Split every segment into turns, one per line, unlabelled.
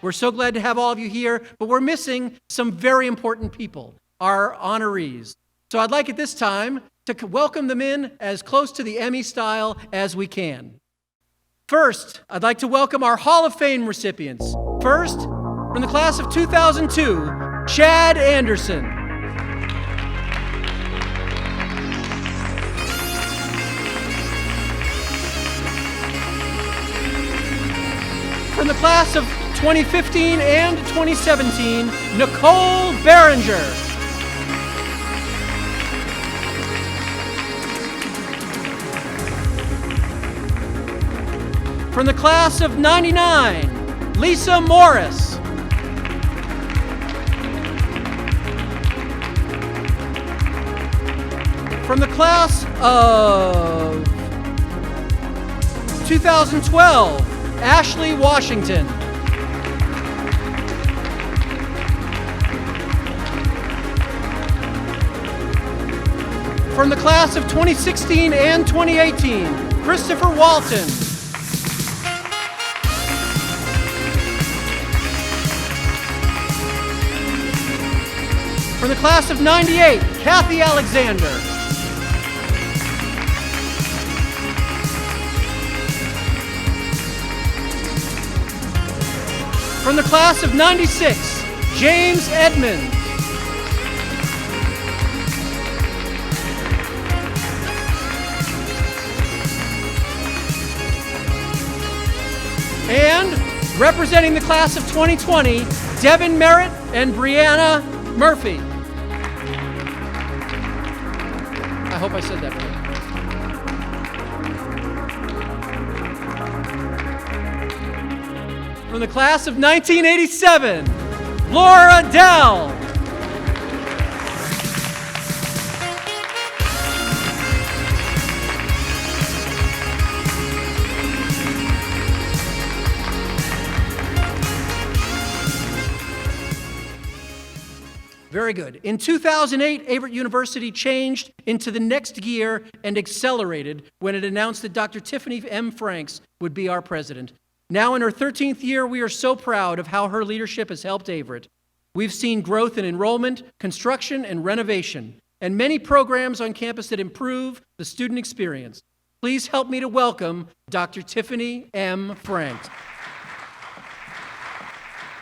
We're so glad to have all of you here, but we're missing some very important people, our honorees. So I'd like at this time to welcome them in as close to the Emmy style as we can. First, I'd like to welcome our Hall of Fame recipients. First, from the class of 2002, Chad Anderson. From the class of 2015 and 2017, Nicole Barringer. From the class of 99, Lisa Morris. From the class of 2012, Ashley Washington. From the class of 2016 and 2018, Christoper Walton. From the class of 98, Cathy Alexander. From the class of 96, James Edmunds. And representing the class of 2020, Devin Merritt and Brianna Murphy. I hope I said that right. From the class of 1987, Laura Dell. Very good. In 2008, Averett University changed into the next gear and accelerated when it announced that Dr. Tiffany M. Franks would be our president. Now in her 13th year, we are so proud of how her leadership has helped Averett. We've seen growth in enrollment, construction, and renovation, and many programs on campus that improve the student experience. Please help me to welcome Dr. Tiffany M. Franks.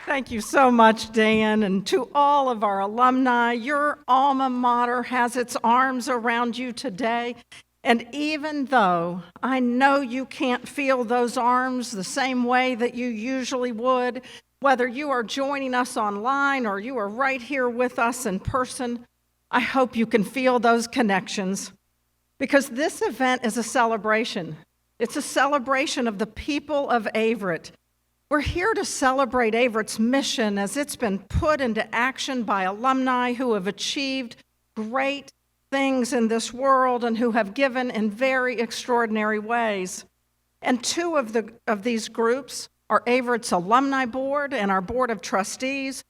Thank you so much, Dan, and to all of our alumni. Your alma mater has its arms around you today, and even though I know you can't feel those arms the same way that you usually would, whether you are joining us online or you are right here with us in person, I hope you can feel those connections, because this event is a celebration. It's a celebration of the people of Averett. We're here to celebrate Averett's mission as it's been put into action by alumni who have achieved great things in this world and who have given in very extraordinary ways. And two of these groups are Averett's Alumni Board and our Board of Trustees.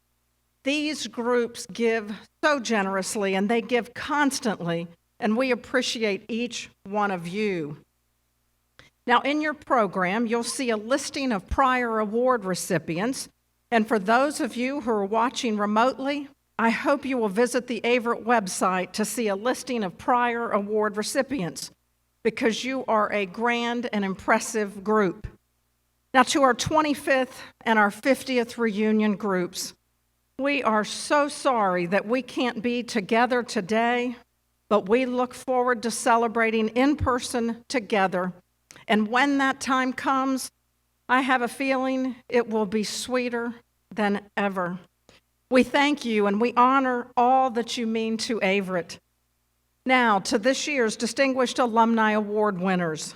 These groups give so generously and they give constantly, and we appreciate each one of you. Now, in your program, you'll see a listing of prior award recipients. And for those of you who are watching remotely, I hope you will visit the Averett website to see a listing of prior award recipients, because you are a grand and impressive group. Now, to our 25th and our 50th reunion groups, we are so sorry that we can't be together today, but we look forward to celebrating in person together. And when that time comes, I have a feeling it will be sweeter than ever. We thank you and we honor all that you mean to Averett. Now, to this year's Distinguished Alumni Award winners.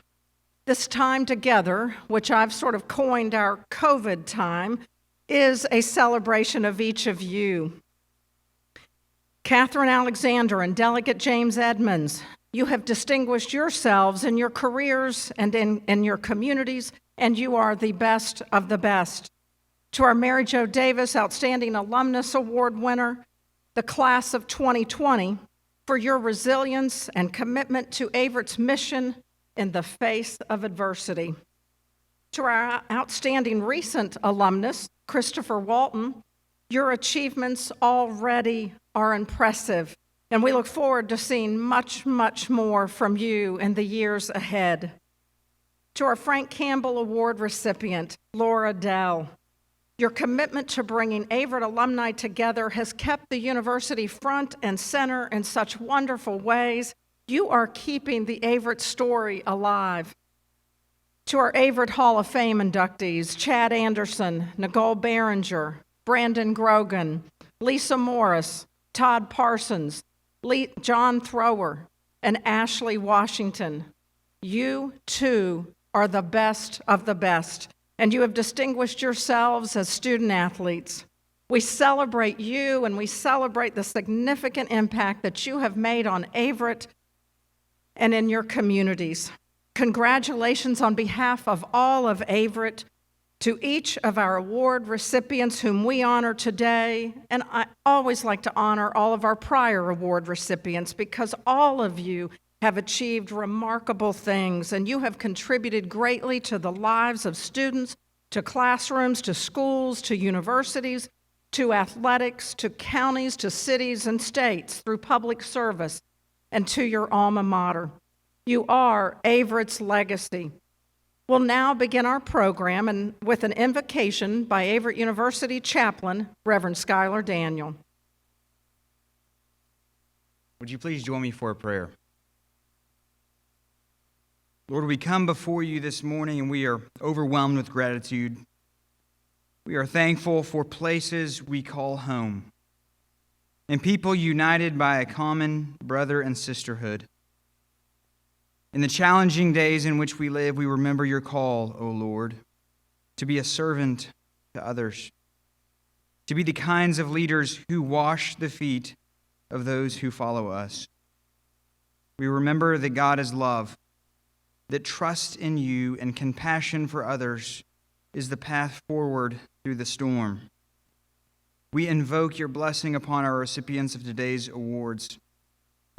This time together, which I've sort of coined our COVID time, is a celebration of each of you. Catherine Alexander and Delegate James Edmunds, you have distinguished yourselves in your careers and in your communities, and you are the best of the best. To our Mary Jo Davis Outstanding Alumnus Award winner, the class of 2020, for your resilience and commitment to Averett's mission in the face of adversity. To our outstanding recent alumnus, Christoper Walton, your achievements already are impressive, and we look forward to seeing much, much more from you in the years ahead. To our Frank Campbell Award recipient, Laura Dell, your commitment to bringing Averett alumni together has kept the university front and center in such wonderful ways. You are keeping the Averett story alive. To our Averett Hall of Fame inductees, Chad Anderson, Nicole Barringer, Brandon Grogan, Lisa Morris, Todd Parsons, John Thrower, and Ashley Washington, you too are the best of the best, and you have distinguished yourselves as student athletes. We celebrate you, and we celebrate the significant impact that you have made on Averett and in your communities. Congratulations on behalf of all of Averett to each of our award recipients whom we honor today, and I always like to honor all of our prior award recipients because all of you have achieved remarkable things, and you have contributed greatly to the lives of students, to classrooms, to schools, to universities, to athletics, to counties, to cities and states through public service, and to your alma mater. You are Averett's legacy. We'll now begin our program and with an invocation by Averett University chaplain, Reverend Skyler Daniel.
Would you please join me for a prayer? Lord, we come before you this morning and we are overwhelmed with gratitude. We are thankful for places we call home and people united by a common brother and sisterhood. In the challenging days in which we live, we remember your call, O Lord, to be a servant to others, to be the kinds of leaders who wash the feet of those who follow us. We remember that God is love, that trust in you and compassion for others is the path forward through the storm. We invoke your blessing upon our recipients of today's awards.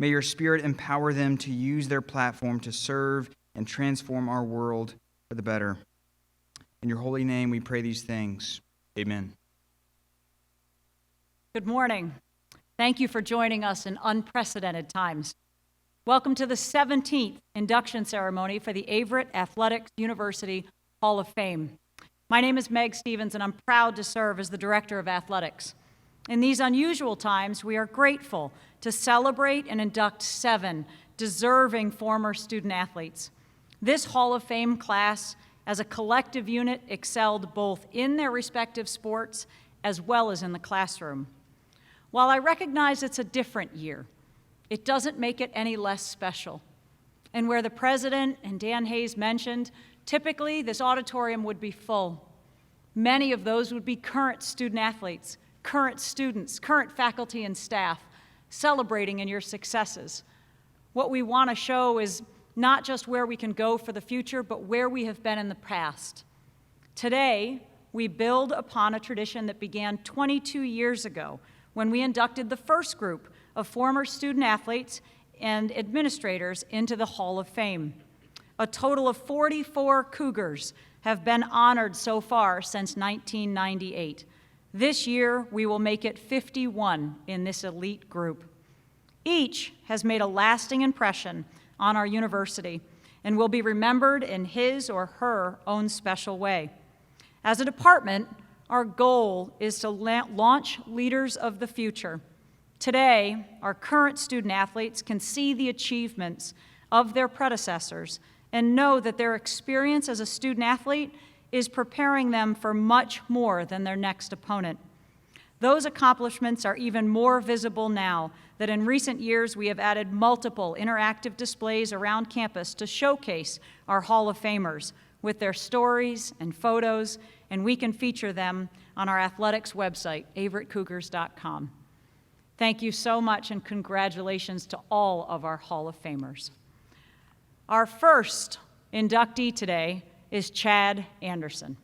May your Spirit empower them to use their platform to serve and transform our world for the better. In your holy name we pray these things. Amen.
Good morning. Thank you for joining us in unprecedented times. Welcome to the 17th induction ceremony for the Averett Athletics University Hall of Fame. My name is Meg Stevens, and I'm proud to serve as the Director of Athletics. In these unusual times, we are grateful to celebrate and induct 7 deserving former student athletes. This Hall of Fame class, as a collective unit, excelled both in their respective sports as well as in the classroom. While I recognize it's a different year, it doesn't make it any less special. And where the president and Dan Hayes mentioned, typically this auditorium would be full. Many of those would be current student athletes, current students, current faculty and staff, celebrating in your successes. What we want to show is not just where we can go for the future, but where we have been in the past. Today, we build upon a tradition that began 22 years ago when we inducted the first group of former student athletes and administrators into the Hall of Fame. A total of 44 Cougars have been honored so far since 1998. This year, we will make it 51 in this elite group. Each has made a lasting impression on our university and will be remembered in his or her own special way. As a department, our goal is to launch leaders of the future. Today, our current student athletes can see the achievements of their predecessors and know that their experience as a student athlete is preparing them for much more than their next opponent. Those accomplishments are even more visible now that in recent years we have added multiple interactive displays around campus to showcase our Hall of Famers with their stories and photos, and we can feature them on our athletics website, averettcougars.com. Thank you so much, and congratulations to all of our Hall of Famers. Our first inductee today is Chad Anderson.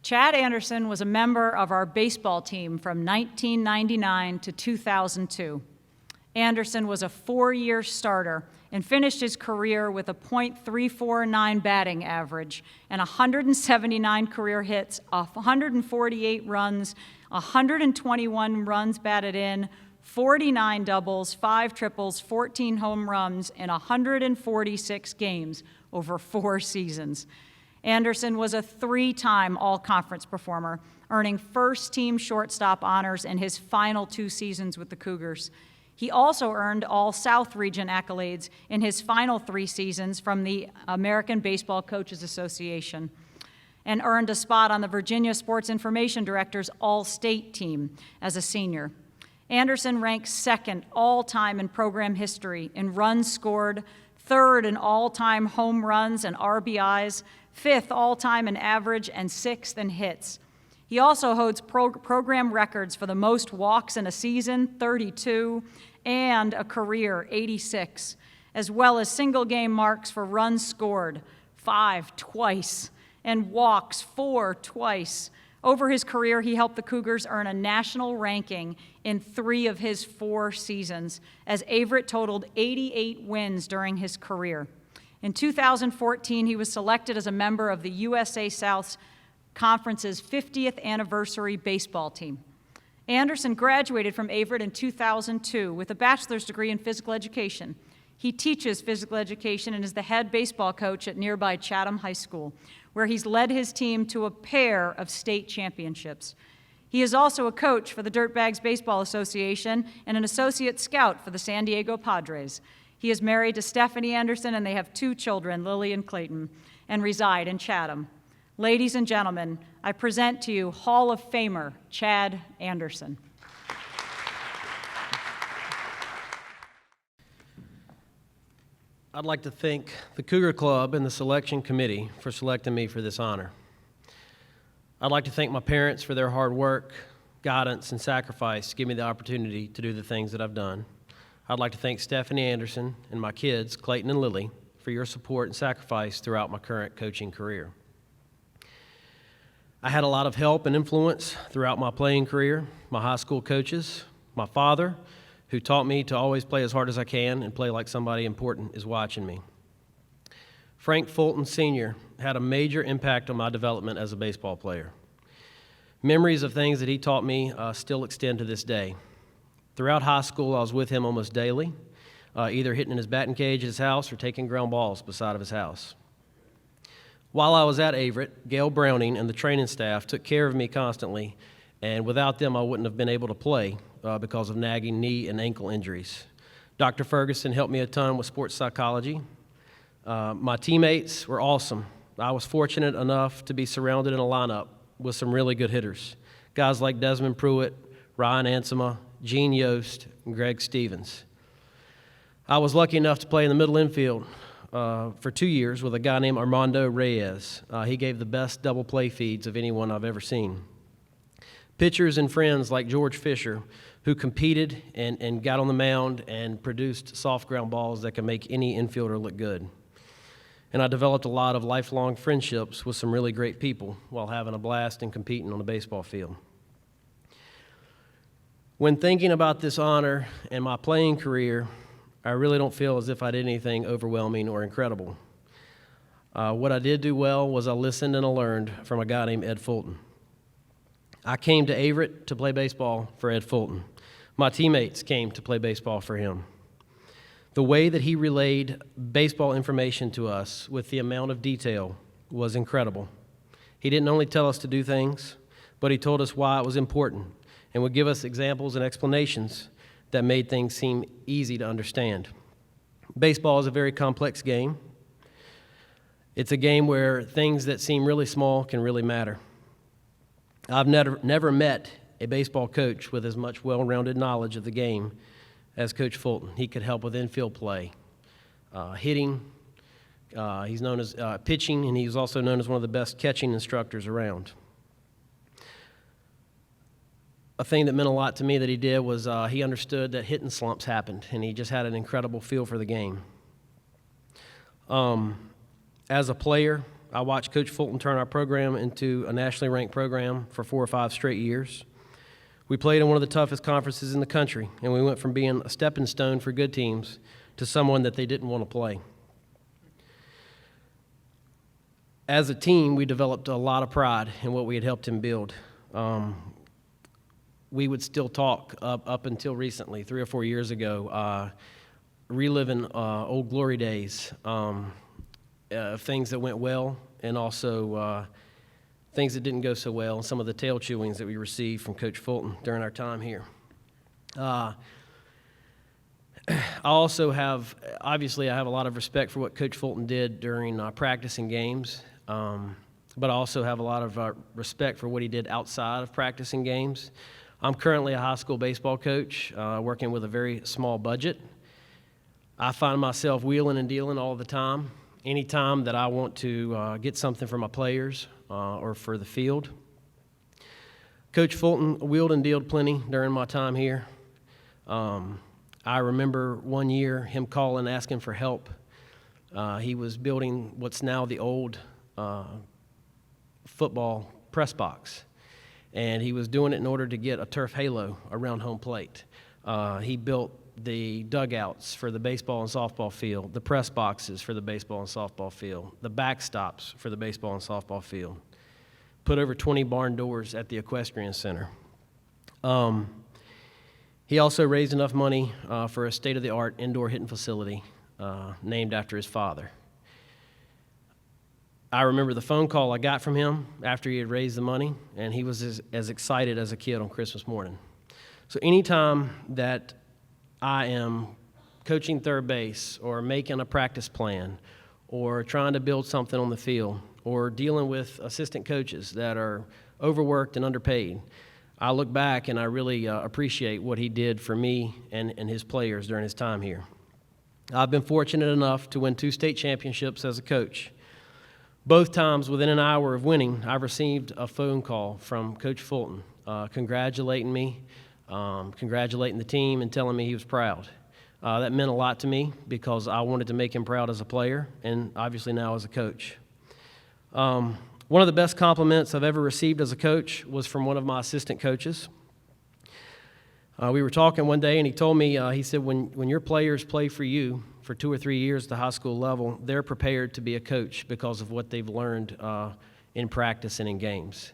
Chad Anderson was a member of our baseball team from 1999 to 2002. Anderson was a 4-year starter and finished his career with a .349 batting average and 179 career hits, 148 runs, 121 runs batted in, 49 doubles, 5 triples, 14 home runs in 146 games over 4 seasons. Anderson was a 3-time all-conference performer, earning first-team shortstop honors in his final 2 seasons with the Cougars. He also earned All-South Region accolades in his final 3 seasons from the American Baseball Coaches Association and earned a spot on the Virginia Sports Information Director's All-State team as a senior. Anderson ranks 2nd all-time in program history in runs scored, 3rd in all-time home runs and RBIs, 5th all-time in average, and 6th in hits. He also holds program records for the most walks in a season, 32, and a career, 86, as well as single-game marks for runs scored, 5 twice, and walks, 4 twice. Over his career, he helped the Cougars earn a national ranking in 3 of his 4 seasons, as Averett totaled 88 wins during his career. In 2014, he was selected as a member of the USA South's Conference's 50th anniversary baseball team. Anderson graduated from Averett in 2002 with a bachelor's degree in physical education. He teaches physical education and is the head baseball coach at nearby Chatham High School, where he's led his team to a pair of state championships. He is also a coach for the Dirtbags Baseball Association and an associate scout for the San Diego Padres. He is married to Stephanie Anderson, and they have 2 children, Lily and Clayton, and reside in Chatham. Ladies and gentlemen, I present to you Hall of Famer Chad Anderson.
I'd like to thank the Cougar Club and the selection committee for selecting me for this honor. I'd like to thank my parents for their hard work, guidance, and sacrifice to give me the opportunity to do the things that I've done. I'd like to thank Stephanie Anderson and my kids, Clayton and Lily, for your support and sacrifice throughout my current coaching career. I had a lot of help and influence throughout my playing career, my high school coaches, my father, who taught me to always play as hard as I can and play like somebody important is watching me. Frank Fulton Sr. had a major impact on my development as a baseball player. Memories of things that he taught me still extend to this day. Throughout high school, I was with him almost daily, either hitting in his batting cage at his house or taking ground balls beside of his house. While I was at Averett, Gail Browning and the training staff took care of me constantly, and without them, I wouldn't have been able to play because of nagging knee and ankle injuries. Dr. Ferguson helped me a ton with sports psychology. My teammates were awesome. I was fortunate enough to be surrounded in a lineup with some really good hitters, guys like Desmond Pruitt, Ryan Ansema, Gene Yost, and Greg Stevens. I was lucky enough to play in the middle infield for 2 years with a guy named Armando Reyes. He gave the best double play feeds of anyone I've ever seen. Pitchers and friends like George Fisher, who competed and got on the mound and produced soft ground balls that can make any infielder look good. And I developed a lot of lifelong friendships with some really great people while having a blast and competing on the baseball field. When thinking about this honor and my playing career, I really don't feel as if I did anything overwhelming or incredible. What I did do well was I listened and I learned from a guy named Ed Fulton. I came to Averett to play baseball for Ed Fulton. My teammates came to play baseball for him. The way that he relayed baseball information to us with the amount of detail was incredible. He didn't only tell us to do things, but he told us why it was important and would give us examples and explanations that made things seem easy to understand. Baseball is a very complex game. It's a game where things that seem really small can really matter. I've never met a baseball coach with as much well-rounded knowledge of the game as Coach Fulton. He could help with infield play, hitting. He's known as pitching, and he's also known as one of the best catching instructors around. A thing that meant a lot to me that he did was he understood that hitting slumps happened, and he just had an incredible feel for the game. As a player, I watched Coach Fulton turn our program into a nationally ranked program for 4 or 5 straight years. We played in one of the toughest conferences in the country, and we went from being a stepping stone for good teams to someone that they didn't want to play. As a team, we developed a lot of pride in what we had helped him build. We would still talk up until recently, 3 or 4 years ago, reliving old glory days, things that went well, and also things that didn't go so well, and some of the tail chewings that we received from Coach Fulton during our time here. I also have, obviously, I have a lot of respect for what Coach Fulton did during practice and games, but I also have a lot of respect for what he did outside of practice and games. I'm currently a high school baseball coach, working with a very small budget. I find myself wheeling and dealing all the time. Anytime that I want to get something for my players or for the field. Coach Fulton wheeled and dealed plenty during my time here. I remember one year him calling, asking for help. He was building what's now the old football press box, and he was doing it in order to get a turf halo around home plate. He built the dugouts for the baseball and softball field, the press boxes for the baseball and softball field, the backstops for the baseball and softball field, put over 20 barn doors at the equestrian center. He also raised enough money for a state-of-the-art indoor hitting facility named after his father. I remember the phone call I got from him after he had raised the money, and he was as excited as a kid on Christmas morning. So anytime that I am coaching third base or making a practice plan or trying to build something on the field or dealing with assistant coaches that are overworked and underpaid, I look back and I really appreciate what he did for me and his players during his time here. I've been fortunate enough to win 2 state championships as a coach. Both times within an hour of winning, I received a phone call from Coach Fulton congratulating me, congratulating the team, and telling me he was proud. That meant a lot to me because I wanted to make him proud as a player and obviously now as a coach. One of the best compliments I've ever received as a coach was from one of my assistant coaches. We were talking one day, and he told me, he said, when your players play for you for 2 or 3 years at the high school level, they're prepared to be a coach because of what they've learned in practice and in games.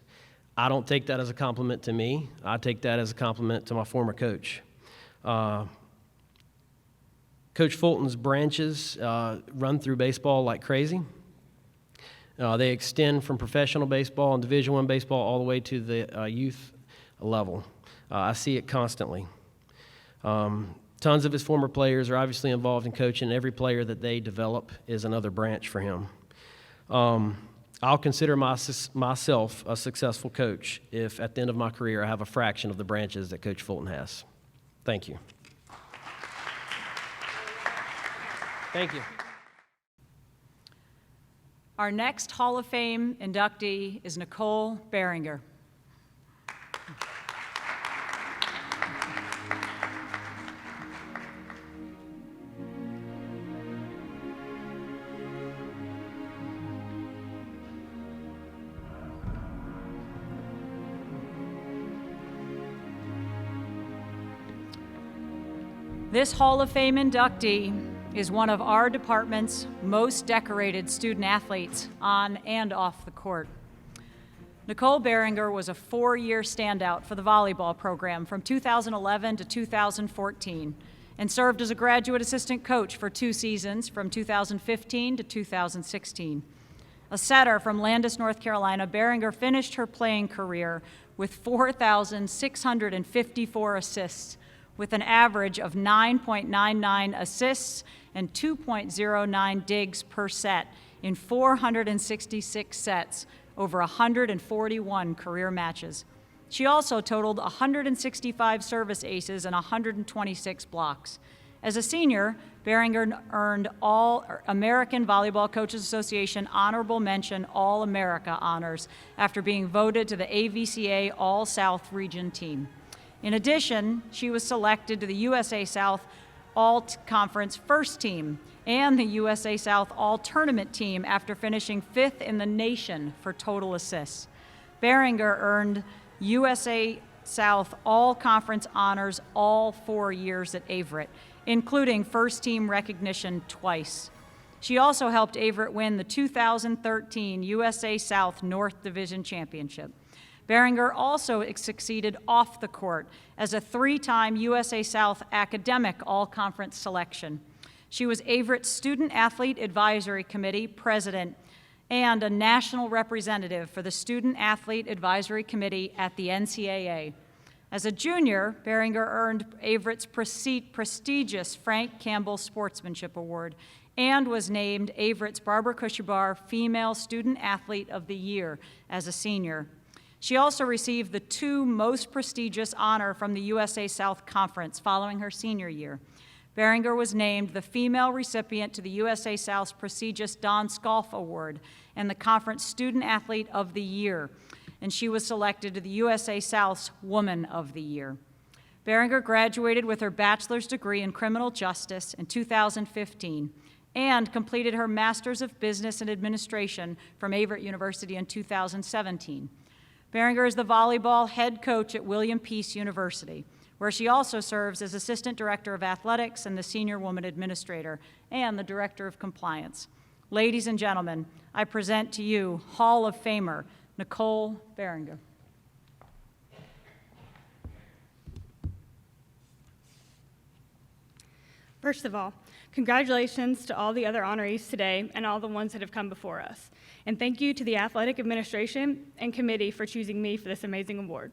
I don't take that as a compliment to me. I take that as a compliment to my former coach. Coach Fulton's branches run through baseball like crazy. They extend from professional baseball and Division I baseball all the way to the youth level. I see it constantly. Tons of his former players are obviously involved in coaching. Every player that they develop is another branch for him. I'll consider myself a successful coach if at the end of my career I have a fraction of the branches that Coach Fulton has. Thank you. Thank you.
Our next Hall of Fame inductee is Nicole Barringer. This Hall of Fame inductee is one of our department's most decorated student athletes on and off the court. Nicole Barringer was a 4-year standout for the volleyball program from 2011 to 2014 and served as a graduate assistant coach for 2 seasons from 2015 to 2016. A setter from Landis, North Carolina, Barringer finished her playing career with 4,654 assists, with an average of 9.99 assists and 2.09 digs per set in 466 sets over 141 career matches. She also totaled 165 service aces and 126 blocks. As a senior, Barringer earned all American Volleyball Coaches Association Honorable Mention All-America honors after being voted to the AVCA All-South Region team. In addition, she was selected to the USA South All-Conference First Team and the USA South All-Tournament Team after finishing 5th in the nation for total assists. Barringer earned USA South all-conference honors all 4 years at Averett, including first-team recognition twice. She also helped Averett win the 2013 USA South North Division Championship. Barringer also succeeded off the court as a 3-time USA South academic all-conference selection. She was Averett's Student Athlete Advisory Committee president and a national representative for the Student Athlete Advisory Committee at the NCAA. As a junior, Barringer earned Averett's prestigious Frank Campbell Sportsmanship Award and was named Averett's Barbara Kushabar Female Student Athlete of the Year as a senior. She also received the 2 most prestigious honor from the USA South Conference following her senior year. Barringer was named the female recipient to the USA South's prestigious Don Scolf Award and the Conference Student Athlete of the Year, and she was selected to the USA South's Woman of the Year. Barringer graduated with her bachelor's degree in criminal justice in 2015 and completed her Master's of Business and Administration from Averett University in 2017. Barringer is the volleyball head coach at William Peace University, where she also serves as Assistant Director of Athletics and the Senior Woman Administrator and the Director of Compliance. Ladies and gentlemen, I present to you Hall of Famer Nicole Barringer.
First of all, congratulations to all the other honorees today and all the ones that have come before us. And thank you to the athletic administration and committee for choosing me for this amazing award.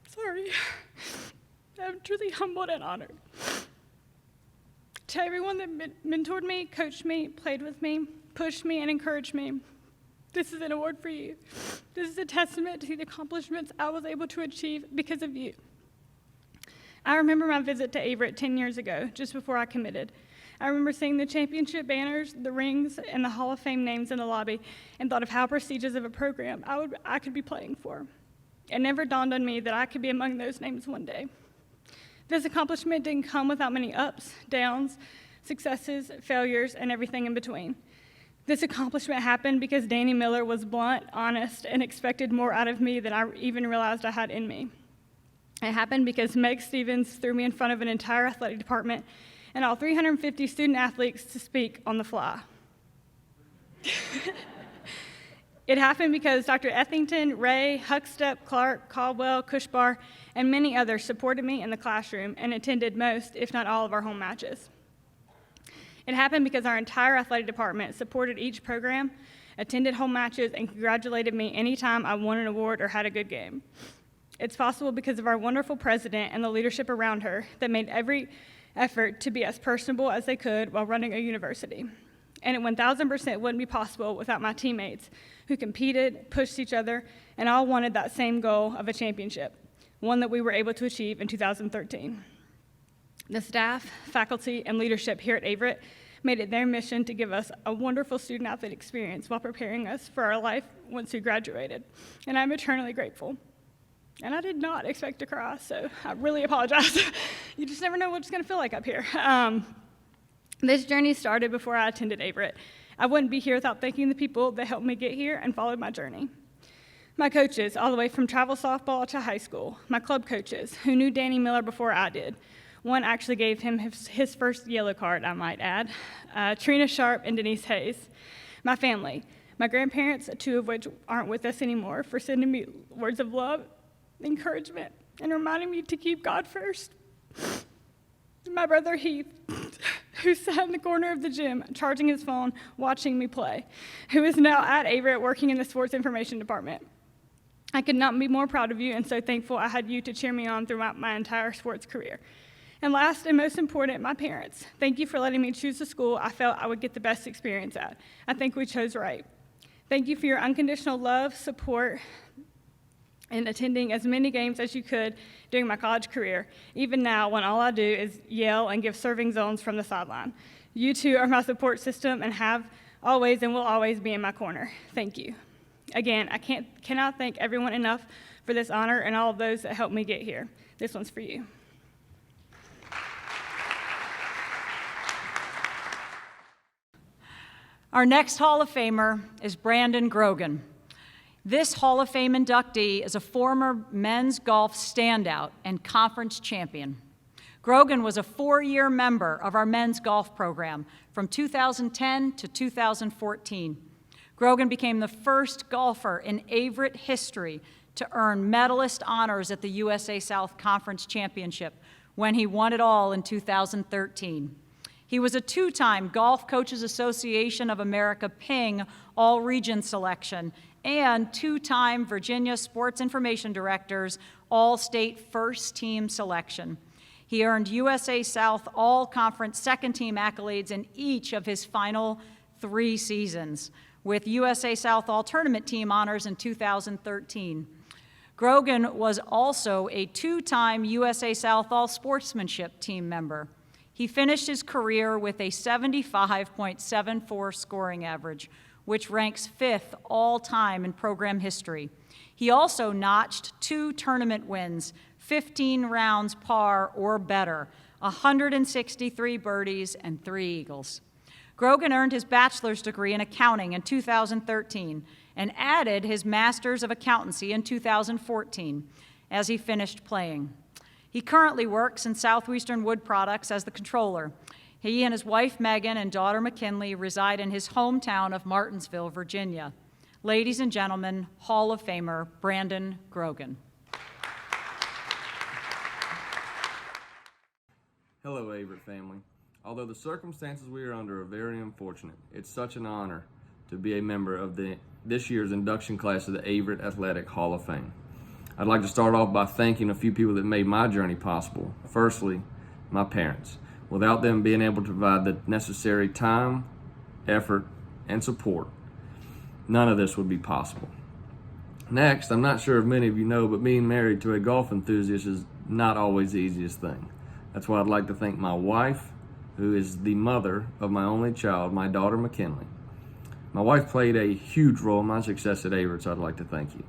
Sorry. I'm truly humbled and honored. To everyone that mentored me, coached me, played with me, pushed me, and encouraged me, this is an award for you. This is a testament to the accomplishments I was able to achieve because of you. I remember my visit to Averett 10 years ago, just before I committed. I remember seeing the championship banners, the rings, and the Hall of Fame names in the lobby, and thought of how prestigious of a program I could be playing for. It never dawned on me that I could be among those names one day. This accomplishment didn't come without many ups, downs, successes, failures, and everything in between. This accomplishment happened because Danny Miller was blunt, honest, and expected more out of me than I even realized I had in me. It happened because Meg Stevens threw me in front of an entire athletic department and all 350 student athletes to speak on the fly. It happened because Dr. Ethington, Ray, Huckstep, Clark, Caldwell, Cushbar, and many others supported me in the classroom and attended most, if not all, of our home matches. It happened because our entire athletic department supported each program, attended home matches, and congratulated me anytime I won an award or had a good game. It's possible because of our wonderful president and the leadership around her that made every effort to be as personable as they could while running a university. And it 1,000% wouldn't be possible without my teammates who competed, pushed each other, and all wanted that same goal of a championship, one that we were able to achieve in 2013. The staff, faculty, and leadership here at Averett made it their mission to give us a wonderful student-athlete experience while preparing us for our life once we graduated, and I'm eternally grateful. And I did not expect to cry, so I really apologize. You just never know what it's going to feel like up here. This journey started before I attended Averett. I wouldn't be here without thanking the people that helped me get here and followed my journey. My coaches, all the way from travel softball to high school. My club coaches, who knew Danny Miller before I did. One actually gave him his first yellow card, I might add. Trina Sharp and Denise Hayes. My family, my grandparents, 2 of which aren't with us anymore, for sending me words of love, encouragement, and reminding me to keep God first. My brother Heath, who sat in the corner of the gym charging his phone, watching me play, who is now at Averett working in the sports information department. I could not be more proud of you and so thankful I had you to cheer me on throughout my entire sports career. And last and most important, my parents. Thank you for letting me choose the school I felt I would get the best experience at. I think we chose right. Thank you for your unconditional love, support, and attending as many games as you could during my college career, even now when all I do is yell and give serving zones from the sideline. You two are my support system and have always and will always be in my corner. Thank you. Again, I cannot thank everyone enough for this honor and all of those that helped me get here. This one's for you.
Our next Hall of Famer is Brandon Grogan. This Hall of Fame inductee is a former men's golf standout and conference champion. Grogan was a 4-year member of our men's golf program from 2010 to 2014. Grogan became the first golfer in Averett history to earn medalist honors at the USA South Conference Championship when he won it all in 2013. He was a 2-time Golf Coaches Association of America PING All-Region Selection and 2-time Virginia Sports Information Directors All-State First Team Selection. He earned USA South All-Conference Second Team accolades in each of his final 3 seasons, with USA South All-Tournament Team honors in 2013. Grogan was also a 2-time USA South All-Sportsmanship Team member. He finished his career with a 75.74 scoring average, which ranks 5th all-time in program history. He also notched 2 tournament wins, 15 rounds par or better, 163 birdies, and 3 eagles. Grogan earned his bachelor's degree in accounting in 2013 and added his master's of accountancy in 2014 as he finished playing. He currently works in Southwestern Wood Products as the controller. He and his wife Megan and daughter McKinley reside in his hometown of Martinsville, Virginia. Ladies and gentlemen, Hall of Famer Brandon Grogan.
Hello, Averett family. Although the circumstances we are under are very unfortunate, it's such an honor to be a member of this year's induction class of the Averett Athletic Hall of Fame. I'd like to start off by thanking a few people that made my journey possible. Firstly, my parents. Without them being able to provide the necessary time, effort, and support, none of this would be possible. Next, I'm not sure if many of you know, but being married to a golf enthusiast is not always the easiest thing. That's why I'd like to thank my wife, who is the mother of my only child, my daughter McKinley. My wife played a huge role in my success at Averett, so I'd like to thank you.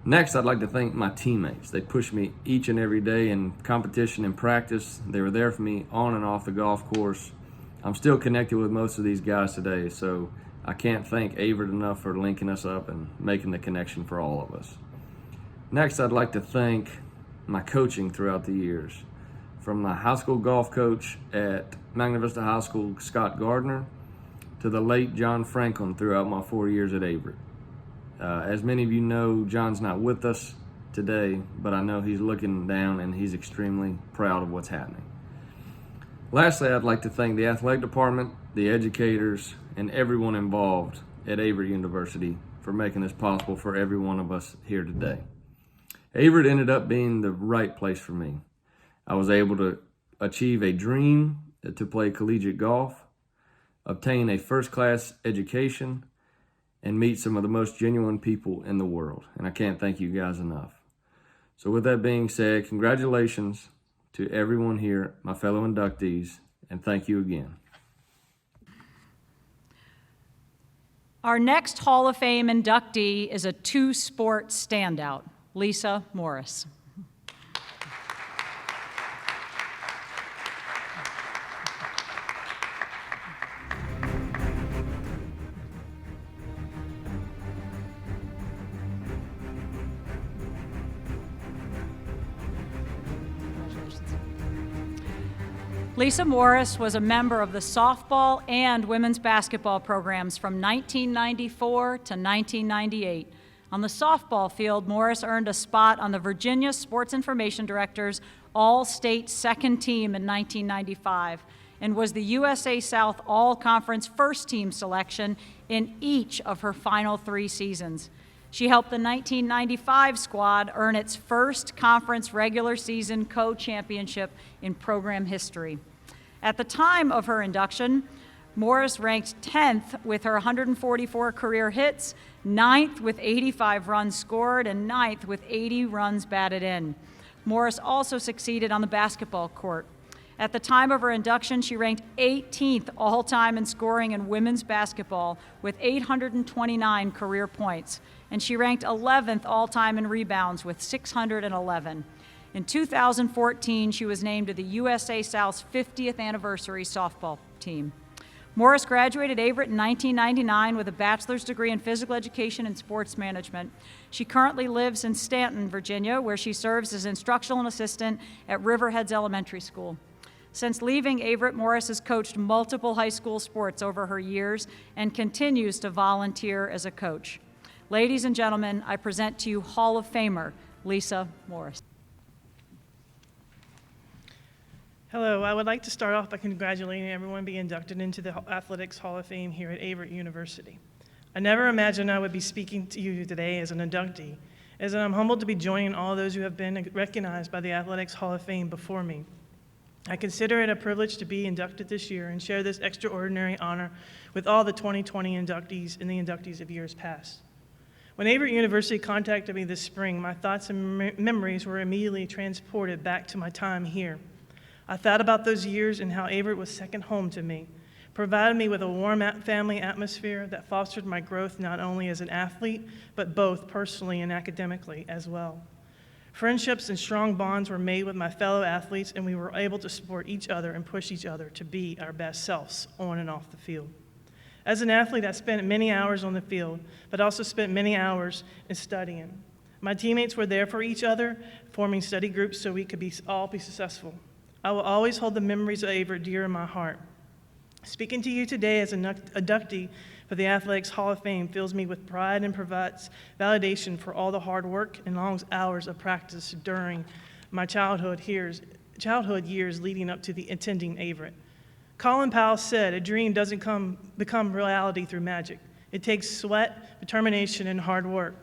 Next, I'd like to thank my teammates. They pushed me each and every day in competition and practice. They were there for me on and off the golf course. I'm still connected with most of these guys today, so I can't thank Averett enough for linking us up and making the connection for all of us. Next, I'd like to thank my coaching throughout the years. From my high school golf coach at Magna Vista High School, Scott Gardner, to the late John Franklin throughout my 4 years at Averett. As many of you know, John's not with us today, but I know he's looking down and he's extremely proud of what's happening. Lastly, I'd like to thank the athletic department, the educators, and everyone involved at Averett University for making this possible for every one of us here today. Averett ended up being the right place for me. I was able to achieve a dream to play collegiate golf, obtain a first-class education, and meet some of the most genuine people in the world. And I can't thank you guys enough. So with that being said, congratulations to everyone here, my fellow inductees, and thank you again.
Our next Hall of Fame inductee is a 2-sport standout, Lisa Morris. Lisa Morris was a member of the softball and women's basketball programs from 1994 to 1998. On the softball field, Morris earned a spot on the Virginia Sports Information Directors All-State Second Team in 1995 and was the USA South All-Conference First Team selection in each of her final 3 seasons. She helped the 1995 squad earn its first conference regular season co-championship in program history. At the time of her induction, Morris ranked 10th with her 144 career hits, 9th with 85 runs scored, and 9th with 80 runs batted in. Morris also succeeded on the basketball court. At the time of her induction, she ranked 18th all-time in scoring in women's basketball with 829 career points, and she ranked 11th all-time in rebounds with 611. In 2014, she was named to the USA South's 50th anniversary softball team. Morris graduated Averett in 1999 with a bachelor's degree in physical education and sports management. She currently lives in Stanton, Virginia, where she serves as instructional assistant at Riverheads Elementary School. Since leaving Averett, Morris has coached multiple high school sports over her years and continues to volunteer as a coach. Ladies and gentlemen, I present to you Hall of Famer Lisa Morris.
Hello, I would like to start off by congratulating everyone being inducted into the Athletics Hall of Fame here at Averett University. I never imagined I would be speaking to you today as an inductee, as I'm humbled to be joining all those who have been recognized by the Athletics Hall of Fame before me. I consider it a privilege to be inducted this year and share this extraordinary honor with all the 2020 inductees and the inductees of years past. When Averett University contacted me this spring, my thoughts and memories were immediately transported back to my time here. I thought about those years and how Averett was second home to me, provided me with a warm family atmosphere that fostered my growth not only as an athlete, but both personally and academically as well. Friendships and strong bonds were made with my fellow athletes, and we were able to support each other and push each other to be our best selves on and off the field. As an athlete, I spent many hours on the field, but also spent many hours in studying. My teammates were there for each other, forming study groups so we could all be successful. I will always hold the memories of Averett dear in my heart. Speaking to you today as an inductee for the Athletics Hall of Fame fills me with pride and provides validation for all the hard work and long hours of practice during my childhood years leading up to the attending Averett. Colin Powell said, "A dream doesn't become reality through magic. It takes sweat, determination, and hard work."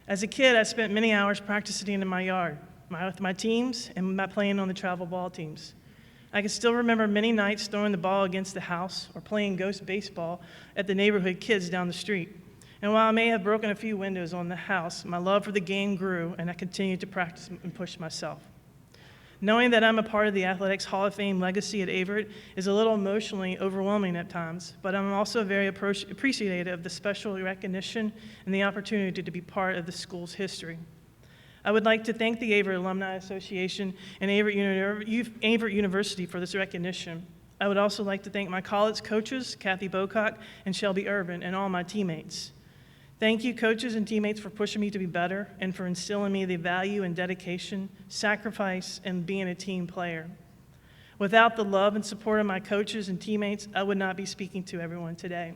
As a kid, I spent many hours practicing in my yard with my teams and playing on the travel ball teams. I can still remember many nights throwing the ball against the house or playing ghost baseball at the neighborhood kids down the street. And while I may have broken a few windows on the house, my love for the game grew, and I continued to practice and push myself. Knowing that I'm a part of the Athletics Hall of Fame legacy at Averett is a little emotionally overwhelming at times, but I'm also very appreciative of the special recognition and the opportunity to be part of the school's history. I would like to thank the Averett Alumni Association and Averett University for this recognition. I would also like to thank my college coaches, Cathy Bocock and Shelby Urban, and all my teammates. Thank you, coaches and teammates, for pushing me to be better and for instilling in me the value and dedication, sacrifice, and being a team player. Without the love and support of my coaches and teammates, I would not be speaking to everyone today.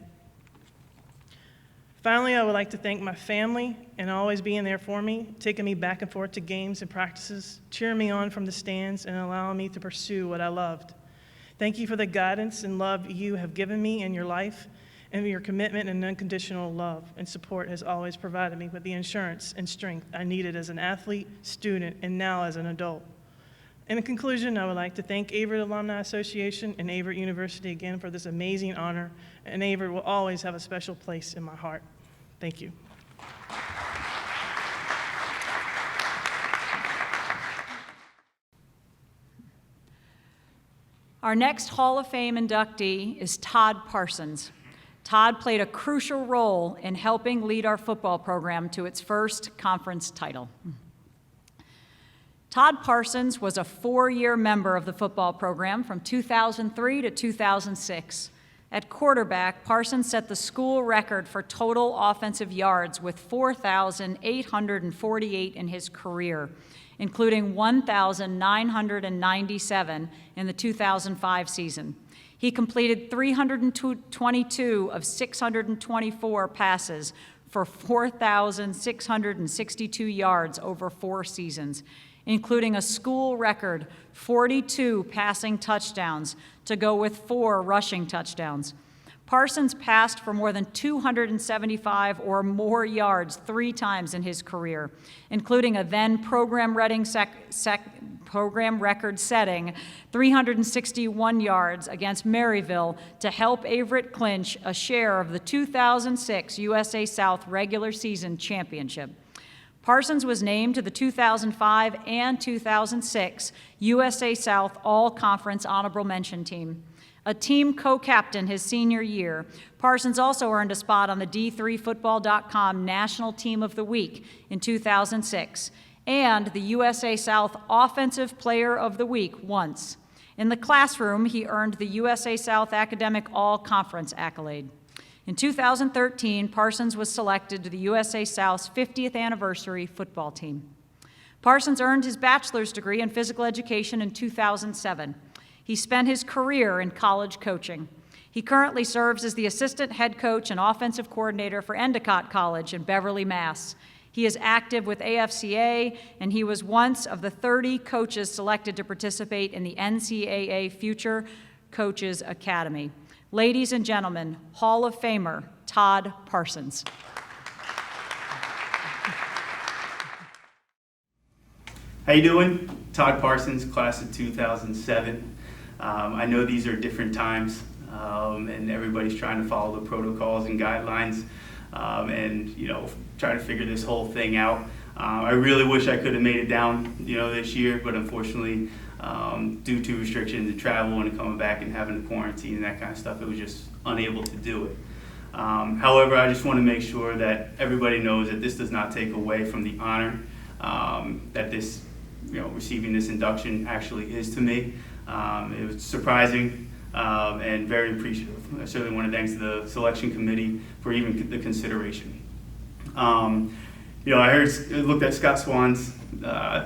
Finally, I would like to thank my family and always being there for me, taking me back and forth to games and practices, cheering me on from the stands, and allowing me to pursue what I loved. Thank you for the guidance and love you have given me in your life, and your commitment and unconditional love and support has always provided me with the insurance and strength I needed as an athlete, student, and now as an adult. In conclusion, I would like to thank Averett Alumni Association and Averett University again for this amazing honor, and Averett will always have a special place in my heart. Thank you.
Our next Hall of Fame inductee is Todd Parsons. Todd played a crucial role in helping lead our football program to its first conference title. Todd Parsons was a 4-year member of the football program from 2003 to 2006. At quarterback, Parsons set the school record for total offensive yards with 4,848 in his career, including 1,997 in the 2005 season. He completed 322 of 624 passes for 4,662 yards over 4 seasons, including a school record 42 passing touchdowns to go with 4 rushing touchdowns. Parsons passed for more than 275 or more yards 3 times in his career, including a then program record-setting 361 yards against Maryville to help Averett clinch a share of the 2006 USA South regular season championship. Parsons was named to the 2005 and 2006 USA South All-Conference Honorable Mention team. A team co-captain his senior year, Parsons also earned a spot on the D3Football.com National Team of the Week in 2006 and the USA South Offensive Player of the Week once. In the classroom, he earned the USA South Academic All-Conference accolade. In 2013, Parsons was selected to the USA South's 50th anniversary football team. Parsons earned his bachelor's degree in physical education in 2007. He spent his career in college coaching. He currently serves as the assistant head coach and offensive coordinator for Endicott College in Beverly, Mass. He is active with AFCA, and he was once of the 30 coaches selected to participate in the NCAA Future Coaches Academy. Ladies and gentlemen, Hall of Famer Todd Parsons.
How you doing? Todd Parsons, class of 2007. I know these are different times, and everybody's trying to follow the protocols and guidelines, and trying to figure this whole thing out. I really wish I could have made it down, this year, but unfortunately, due to restrictions and travel and coming back and having to quarantine and that kind of stuff, it was just unable to do it. However, I just want to make sure that everybody knows that this does not take away from the honor that this, receiving this induction actually is to me. It was surprising and very appreciative. I certainly want to thank the selection committee for even the consideration. I looked at Scott Swan's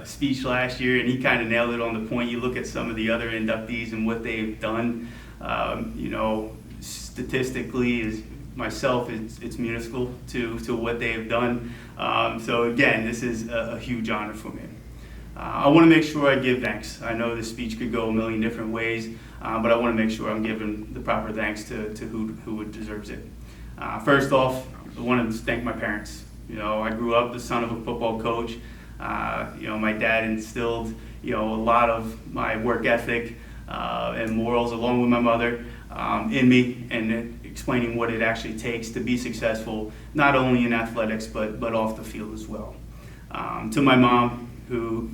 speech last year, and he kind of nailed it on the point. You look at some of the other inductees and what they've done, statistically, it's minuscule to what they have done. So again, this is a huge honor for me. I want to make sure I give thanks. I know this speech could go a million different ways, but I want to make sure I'm giving the proper thanks to who deserves it. First off, I want to thank my parents. I grew up the son of a football coach. My dad instilled, a lot of my work ethic and morals, along with my mother, in me, and explaining what it actually takes to be successful, not only in athletics, but off the field as well. To my mom, who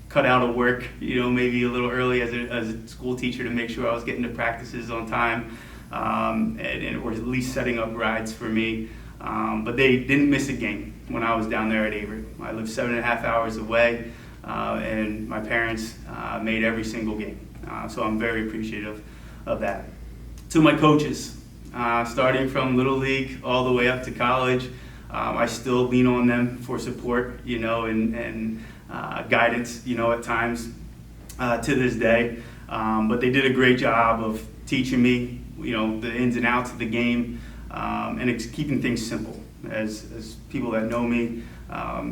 cut out of work, maybe a little early as a school teacher to make sure I was getting to practices on time, or at least setting up rides for me. But they didn't miss a game when I was down there at Averett. I lived 7.5 hours away, and my parents made every single game. So I'm very appreciative of that. To my coaches, starting from Little League all the way up to college, I still lean on them for support, and guidance, at times to this day. But they did a great job of teaching me, the ins and outs of the game, and it's keeping things simple. As people that know me,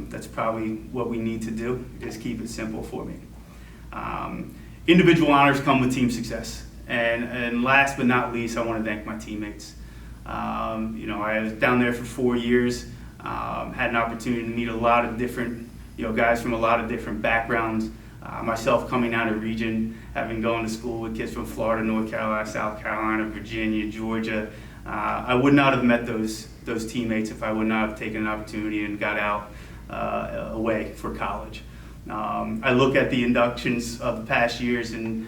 that's probably what we need to do, is keep it simple for me. Individual honors come with team success. And last but not least, I want to thank my teammates. I was down there for 4 years, had an opportunity to meet a lot of different, guys from a lot of different backgrounds. Myself coming out of region, having gone to school with kids from Florida, North Carolina, South Carolina, Virginia, Georgia. I would not have met those teammates if I would not have taken an opportunity and got out away for college. I look at the inductions of the past years and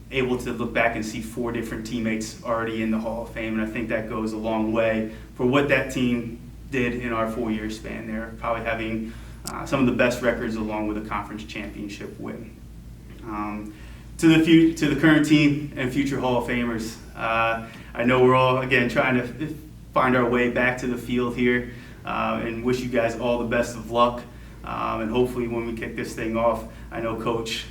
able to look back and see 4 different teammates already in the Hall of Fame, and I think that goes a long way for what that team did in our 4-year span there, probably having some of the best records along with a conference championship win. To the current team and future Hall of Famers, I know we're all, again, trying to find our way back to the field here, and wish you guys all the best of luck. And hopefully when we kick this thing off, I know Coach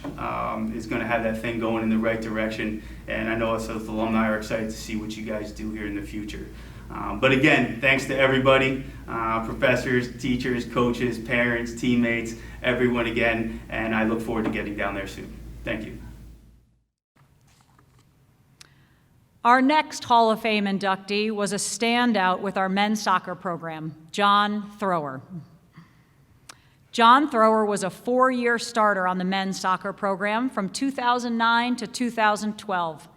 is going to have that thing going in the right direction, and I know us as alumni are excited to see what you guys do here in the future. But again, thanks to everybody, professors, teachers, coaches, parents, teammates, everyone again, and I look forward to getting down there soon. Thank you.
Our next Hall of Fame inductee was a standout with our men's soccer program, John Thrower. John Thrower was a 4-year starter on the men's soccer program from 2009 to 2012.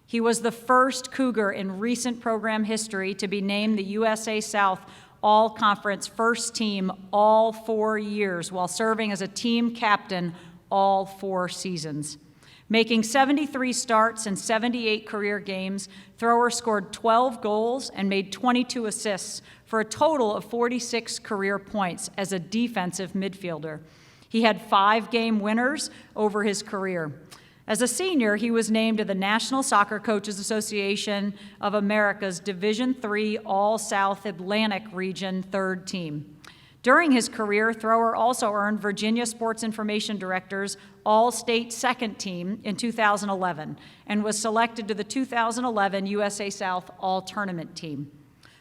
He was the first Cougar in recent program history to be named the USA South All-Conference First Team all 4 years while serving as a team captain all 4 seasons. Making 73 starts and 78 career games, Thrower scored 12 goals and made 22 assists for a total of 46 career points as a defensive midfielder. He had 5 game winners over his career. As a senior, he was named to the National Soccer Coaches Association of America's Division III All-South Atlantic Region third team. During his career, Thrower also earned Virginia Sports Information Director's All-State Second Team in 2011 and was selected to the 2011 USA South All-Tournament Team.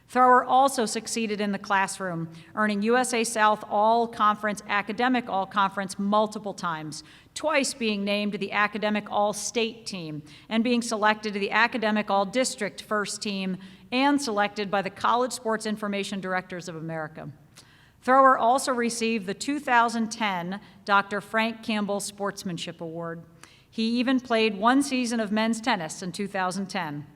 Thrower also succeeded in the classroom, earning USA South All-Conference Academic All-Conference multiple times, twice being named to the Academic All-State Team and being selected to the Academic All-District First Team and selected by the College Sports Information Directors of America. Thrower also received the 2010 Dr. Frank Campbell Sportsmanship Award. He even played one season of men's tennis in 2010.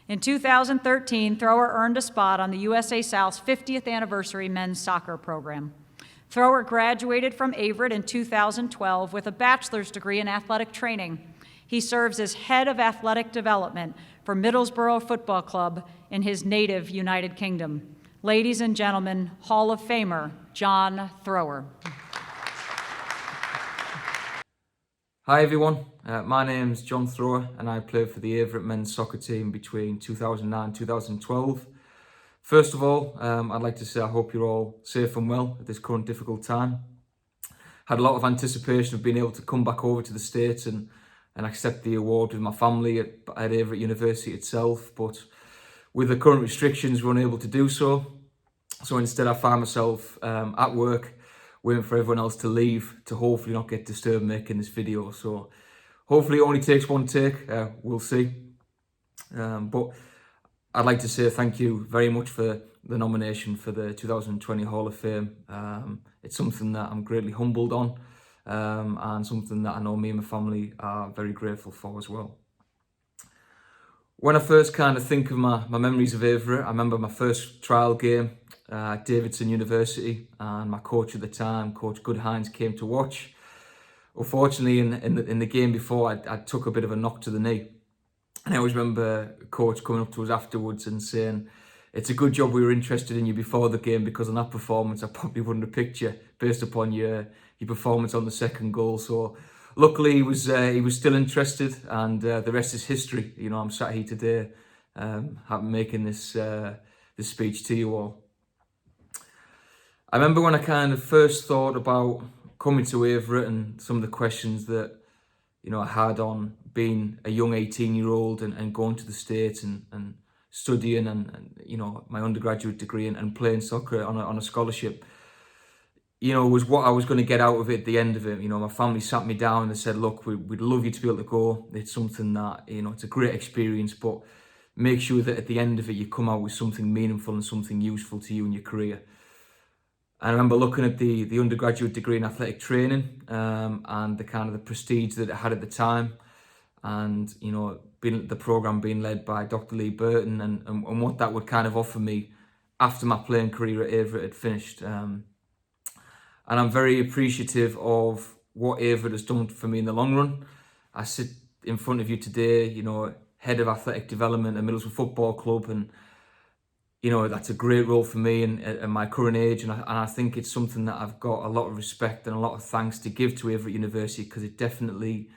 In 2013, Thrower earned a spot on the USA South's 50th anniversary men's soccer program. Thrower graduated from Averett in 2012 with a bachelor's degree in athletic training. He serves as head of athletic development for Middlesbrough Football Club in his native United Kingdom. Ladies and gentlemen, Hall of Famer John Thrower.
Hi everyone, my name's John Thrower and I played for the Averett men's soccer team between 2009 and 2012. First of all, I'd like to say I hope you're all safe and well at this current difficult time. Had a lot of anticipation of being able to come back over to the States and accept the award with my family at Averett University itself, but with the current restrictions we weren't able to do so. So instead I found myself at work waiting for everyone else to leave to hopefully not get disturbed making this video. So hopefully it only takes one take, we'll see. But I'd like to say thank you very much for the nomination for the 2020 Hall of Fame. It's something that I'm greatly humbled on and something that I know me and my family are very grateful for as well. When I first kind of think of my memories of Averett, I remember my first trial game at Davidson University, and my coach at the time, Coach Goodhines, came to watch. Unfortunately, in the game before, I took a bit of a knock to the knee. And I always remember Coach coming up to us afterwards and saying, "It's a good job we were interested in you before the game, because on that performance, I probably wouldn't have picked you based upon your performance on the second goal." So luckily, he was still interested, and the rest is history. You know, I'm sat here today, making this speech to you all. I remember when I kind of first thought about coming to Averett and some of the questions that, you know, I had on being a young 18-year-old and going to the States and studying and you know, my undergraduate degree and playing soccer on a scholarship, you know, was what I was going to get out of it at the end of it. You know, my family sat me down and they said, "Look, we'd love you to be able to go. It's something that, you know, it's a great experience, but make sure that at the end of it, you come out with something meaningful and something useful to you in your career." And I remember looking at the undergraduate degree in athletic training and the kind of the prestige that it had at the time, and, you know, the program being led by Dr. Lee Burton and what that would kind of offer me after my playing career at Averett had finished. And I'm very appreciative of what Averett has done for me in the long run. I sit in front of you today, you know, head of athletic development at Middlesbrough Football Club, and, you know, that's a great role for me at my current age, and I think it's something that I've got a lot of respect and a lot of thanks to give to Averett University, because it definitely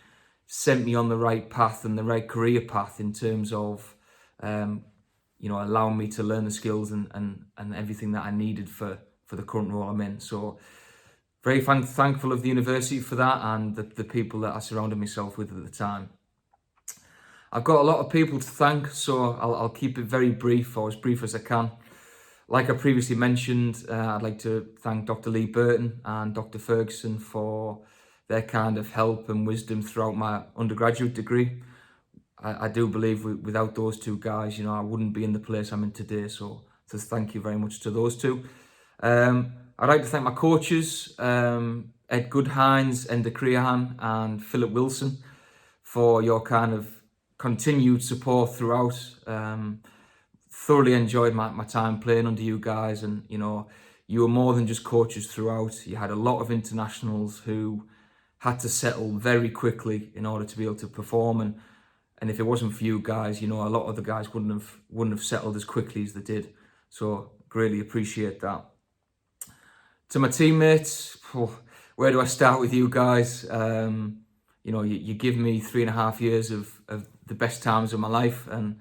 sent me on the right path and the right career path in terms of, you know, allowing me to learn the skills and everything that I needed for the current role I'm in. So very thankful of the university for that and the people that I surrounded myself with at the time. I've got a lot of people to thank, so I'll keep it very brief, or as brief as I can. Like I previously mentioned, I'd like to thank Dr. Lee Burton and Dr. Ferguson for their kind of help and wisdom throughout my undergraduate degree. I do believe without those two guys, you know, I wouldn't be in the place I'm in today, so thank you very much to those two. I'd like to thank my coaches, Ed Goodhines, Enda Creahan and Philip Wilson, for your kind of continued support throughout. Thoroughly enjoyed my time playing under you guys, and, you know, you were more than just coaches throughout. You had a lot of internationals who had to settle very quickly in order to be able to perform, and if it wasn't for you guys, you know, a lot of the guys wouldn't have settled as quickly as they did. So greatly appreciate that. To my teammates, where do I start with you guys? you know, you give me 3.5 years of the best times of my life, and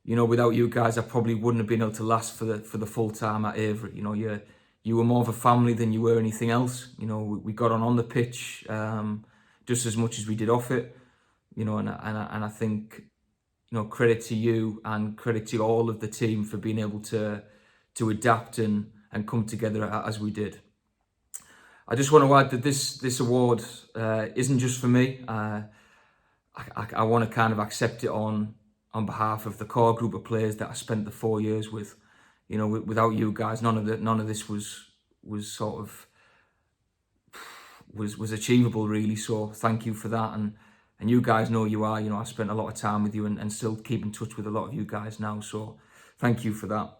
you know, without you guys, I probably wouldn't have been able to last for the full time at Averett. You know, you were more of a family than you were anything else. You know, we got on the pitch just as much as we did off it. You know, and I think, you know, credit to you and credit to all of the team for being able to adapt and come together as we did. I just want to add that this award isn't just for me. I want to kind of accept it on behalf of the core group of players that I spent the 4 years with. You know, without you guys, none of this was sort of was achievable, really. So thank you for that, and you guys know you are. You know, I spent a lot of time with you and still keep in touch with a lot of you guys now. So thank you for that.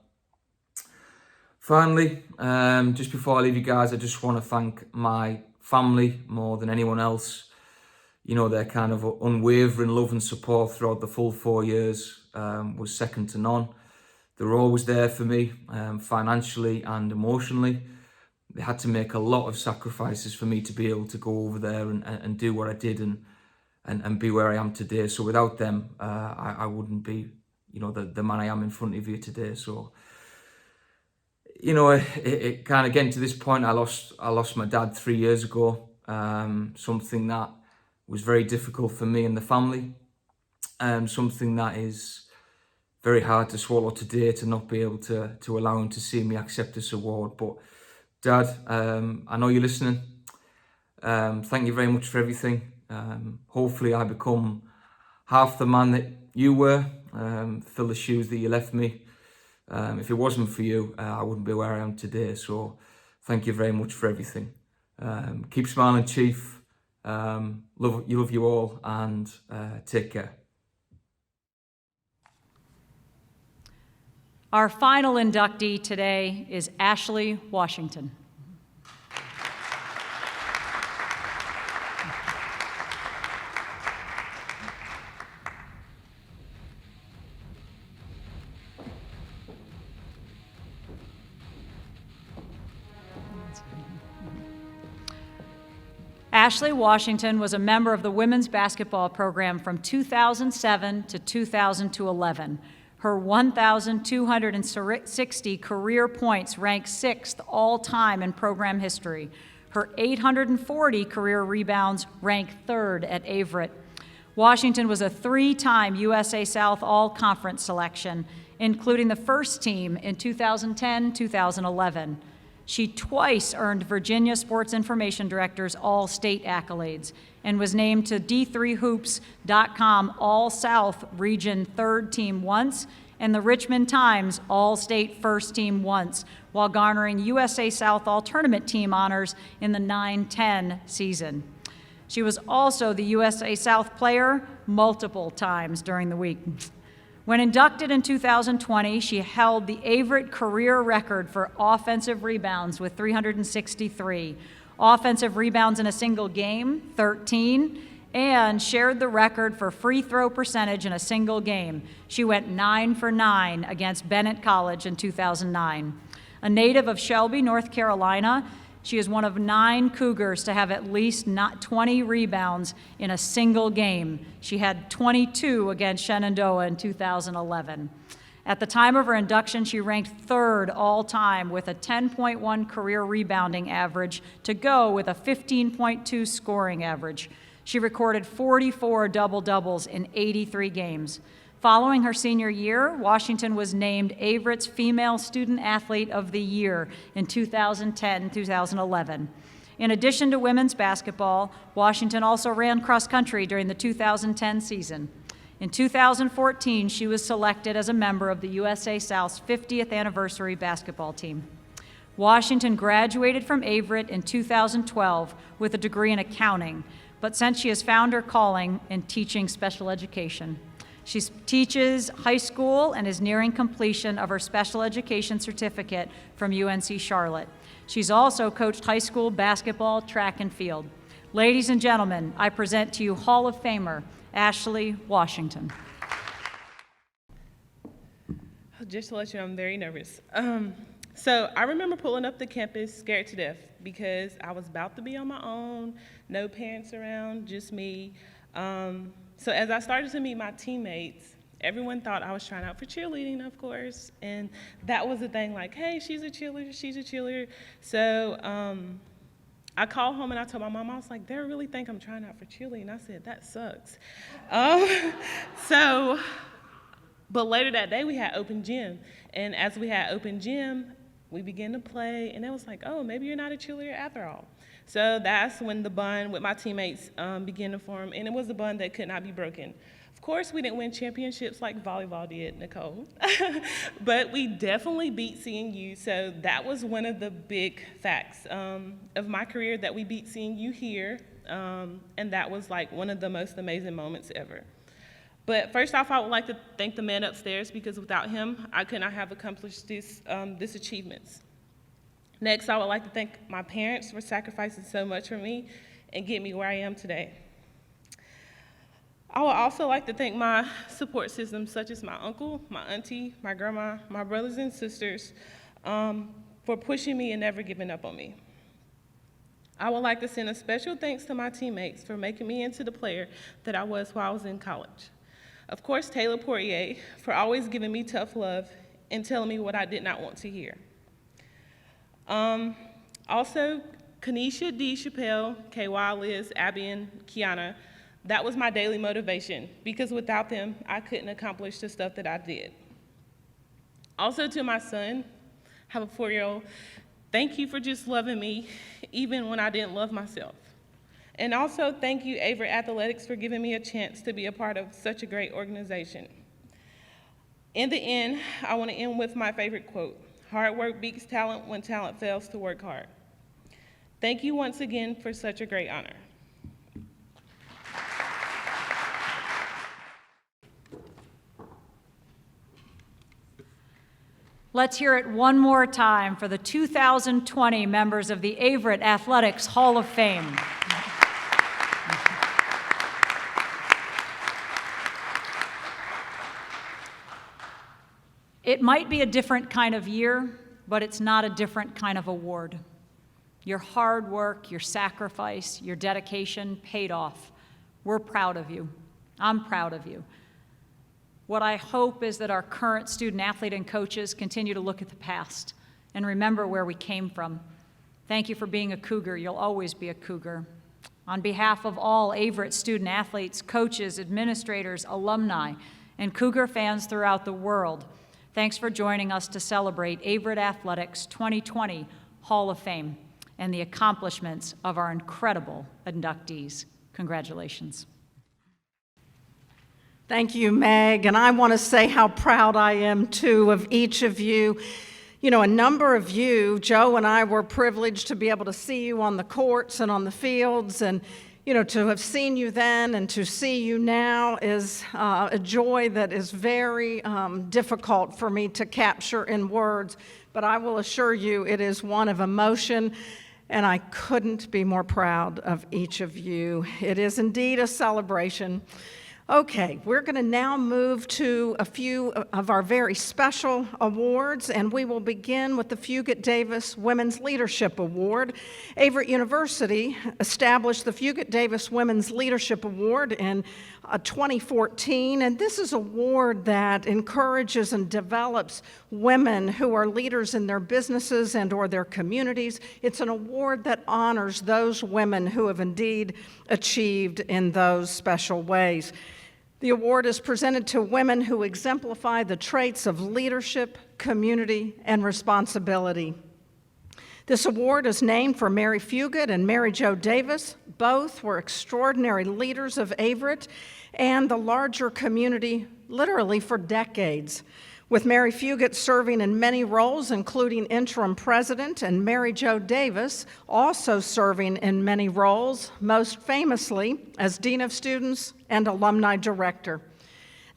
Finally, just before I leave you guys, I just want to thank my family more than anyone else. You know, their kind of unwavering love and support throughout the full 4 years was second to none. They were always there for me, financially and emotionally. They had to make a lot of sacrifices for me to be able to go over there and do what I did and be where I am today. So without them, I wouldn't be, you know, the man I am in front of you today. So, you know, it kind of getting to this point, I lost my dad 3 years ago. Something that was very difficult for me and the family. Something that is very hard to swallow today, to not be able to allow him to see me accept this award. But Dad, I know you're listening. Thank you very much for everything. Hopefully I become half the man that you were, fill the shoes that you left me. If it wasn't for you, I wouldn't be where I am today. So thank you very much for everything. Keep smiling, Chief. Love you all, and take care.
Our final inductee today is Ashley Washington. Ashley Washington was a member of the women's basketball program from 2007 to 2011. Her 1,260 career points ranked 6th all-time in program history. Her 840 career rebounds ranked 3rd at Averett. Washington was a 3-time USA South All-Conference selection, including the first team in 2010-2011. She twice earned Virginia Sports Information Director's All-State accolades and was named to D3Hoops.com All-South Region 3rd Team once and the Richmond Times All-State First Team once, while garnering USA South All-Tournament Team honors in the 9-10 season. She was also the USA South Player multiple times during the week. When inducted in 2020, she held the Averett career record for offensive rebounds with 363, offensive rebounds in a single game, 13, and shared the record for free throw percentage in a single game. She went 9 for 9 against Bennett College in 2009. A native of Shelby, North Carolina, she is one of 9 Cougars to have at least 20 rebounds in a single game. She had 22 against Shenandoah in 2011. At the time of her induction, she ranked 3rd all-time with a 10.1 career rebounding average to go with a 15.2 scoring average. She recorded 44 double-doubles in 83 games. Following her senior year, Washington was named Averett's Female Student Athlete of the Year in 2010-2011. In addition to women's basketball, Washington also ran cross-country during the 2010 season. In 2014, she was selected as a member of the USA South's 50th anniversary basketball team. Washington graduated from Averett in 2012 with a degree in accounting, but since she has found her calling in teaching special education. She teaches high school and is nearing completion of her special education certificate from UNC Charlotte. She's also coached high school basketball, track, and field. Ladies and gentlemen, I present to you Hall of Famer, Ashley Washington.
Just to let you know, I'm very nervous. So I remember pulling up the campus scared to death because I was about to be on my own, no parents around, just me. So as I started to meet my teammates, everyone thought I was trying out for cheerleading, of course, and that was the thing, like, hey, she's a cheerleader. So I called home and I told my mom, I was like, they really think I'm trying out for cheerleading. I said, that sucks. But later that day we had open gym, and as we had open gym, we began to play, and it was like, oh, maybe you're not a cheerleader after all. So that's when the bond with my teammates began to form, and it was a bond that could not be broken. Of course, we didn't win championships like volleyball did, Nicole, but we definitely beat CNU, so that was one of the big facts of my career, that we beat CNU here, and that was like one of the most amazing moments ever. But first off, I would like to thank the man upstairs, because without him, I could not have accomplished this achievements. Next, I would like to thank my parents for sacrificing so much for me and get me where I am today. I would also like to thank my support system, such as my uncle, my auntie, my grandma, my brothers and sisters, for pushing me and never giving up on me. I would like to send a special thanks to my teammates for making me into the player that I was while I was in college. Of course, Taylor Poirier, for always giving me tough love and telling me what I did not want to hear. Also, Kanisha, D. Chappelle, KY, Liz, Abby, and Kiana, that was my daily motivation, because without them, I couldn't accomplish the stuff that I did. Also to my son, I have a 4-year-old, thank you for just loving me, even when I didn't love myself. And also thank you, Averett Athletics, for giving me a chance to be a part of such a great organization. In the end, I want to end with my favorite quote: hard work beats talent when talent fails to work hard. Thank you once again for such a great honor.
Let's hear it one more time for the 2020 members of the Averett Athletics Hall of Fame. It might be a different kind of year, but it's not a different kind of award. Your hard work, your sacrifice, your dedication paid off. We're proud of you. I'm proud of you. What I hope is that our current student athlete and coaches continue to look at the past and remember where we came from. Thank you for being a Cougar. You'll always be a Cougar. On behalf of all Averett student athletes, coaches, administrators, alumni, and Cougar fans throughout the world, thanks for joining us to celebrate Averett Athletics 2020 Hall of Fame and the accomplishments of our incredible inductees. Congratulations.
Thank you, Meg, and I want to say how proud I am, too, of each of you. You know, a number of you, Joe and I were privileged to be able to see you on the courts and on the fields, and, you know, to have seen you then and to see you now is a joy that is very difficult for me to capture in words, but I will assure you it is one of emotion, and I couldn't be more proud of each of you. It is indeed a celebration. Okay, we're going to now move to a few of our very special awards, and we will begin with the Fugate Davis Women's Leadership Award. Averett University established the Fugate Davis Women's Leadership Award in 2014, and this is an award that encourages and develops women who are leaders in their businesses and or their communities. It's an award that honors those women who have indeed achieved in those special ways. The award is presented to women who exemplify the traits of leadership, community, and responsibility. This award is named for Mary Fugate and Mary Jo Davis. Both were extraordinary leaders of Averett and the larger community, literally for decades, with Mary Fugate serving in many roles, including interim president, and Mary Jo Davis also serving in many roles, most famously as Dean of Students and Alumni Director.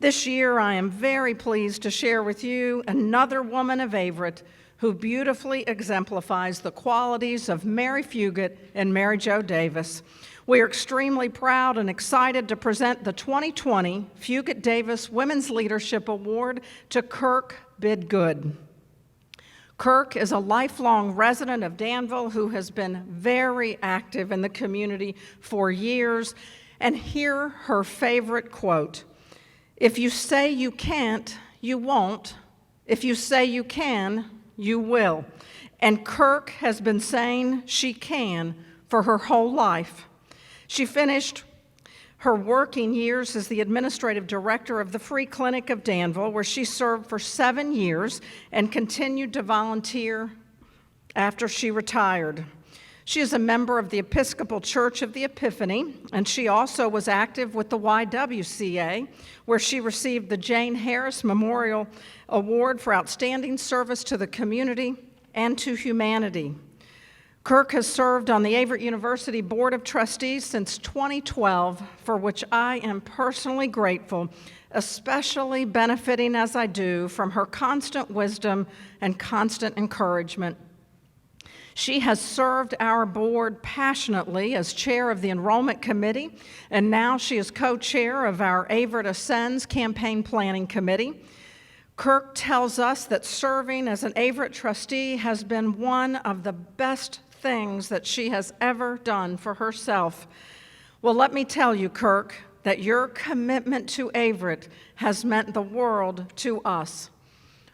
This year, I am very pleased to share with you another woman of Averett who beautifully exemplifies the qualities of Mary Fugate and Mary Jo Davis. We are extremely proud and excited to present the 2020 Fugate Davis Women's Leadership Award to Kirk Bidgood. Kirk is a lifelong resident of Danville who has been very active in the community for years. And hear her favorite quote: "If you say you can't, you won't. If you say you can, you will." And Kirk has been saying she can for her whole life. She finished her working years as the administrative director of the Free Clinic of Danville, where she served for 7 years and continued to volunteer after she retired. She is a member of the Episcopal Church of the Epiphany, and she also was active with the YWCA, where she received the Jane Harris Memorial Award for outstanding service to the community and to humanity. Kirk has served on the Averett University Board of Trustees since 2012, for which I am personally grateful, especially benefiting as I do from her constant wisdom and constant encouragement. She has served our board passionately as chair of the enrollment committee, and now she is co-chair of our Averett Ascends campaign planning committee. Kirk tells us that serving as an Averett trustee has been one of the best things that she has ever done for herself. Well, let me tell you, Kirk, that your commitment to Averett has meant the world to us.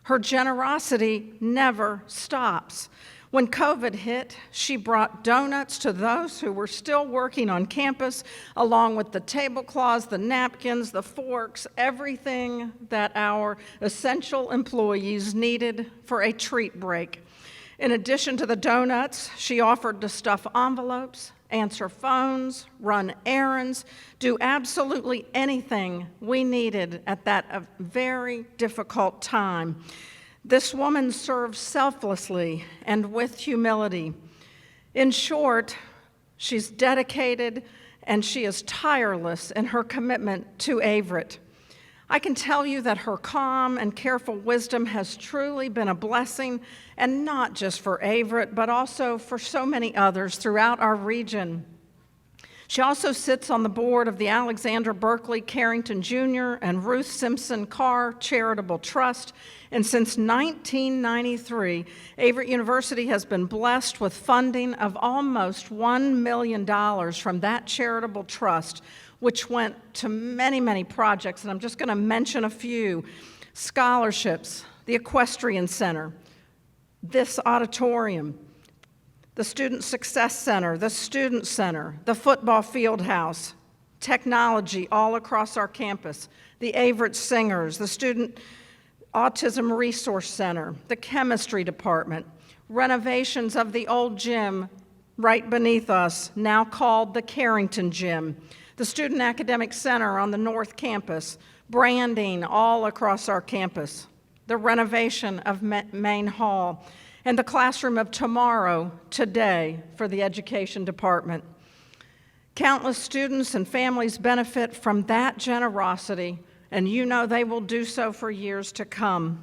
Her generosity never stops. When COVID hit, she brought donuts to those who were still working on campus, along with the tablecloths, the napkins, the forks, everything that our essential employees needed for a treat break. In addition to the donuts, she offered to stuff envelopes, answer phones, run errands, do absolutely anything we needed at that very difficult time. This woman serves selflessly and with humility. In short, she's dedicated and she is tireless in her commitment to Averett. I can tell you that her calm and careful wisdom has truly been a blessing, and not just for Averett, but also for so many others throughout our region. She also sits on the board of the Alexander Berkeley Carrington Jr. and Ruth Simpson Carr Charitable Trust, and since 1993, Averett University has been blessed with funding of almost $1 million from that charitable trust, which went to many, many projects, and I'm just going to mention a few: scholarships, the Equestrian Center, this auditorium, the Student Success Center, the Student Center, the football field house, technology all across our campus, the Averett Singers, the Student Autism Resource Center, the Chemistry Department, renovations of the old gym right beneath us, now called the Carrington Gym, the Student Academic Center on the North Campus, branding all across our campus, the renovation of Main Hall, and the Classroom of Tomorrow, today, for the Education Department. Countless students and families benefit from that generosity, and you know they will do so for years to come.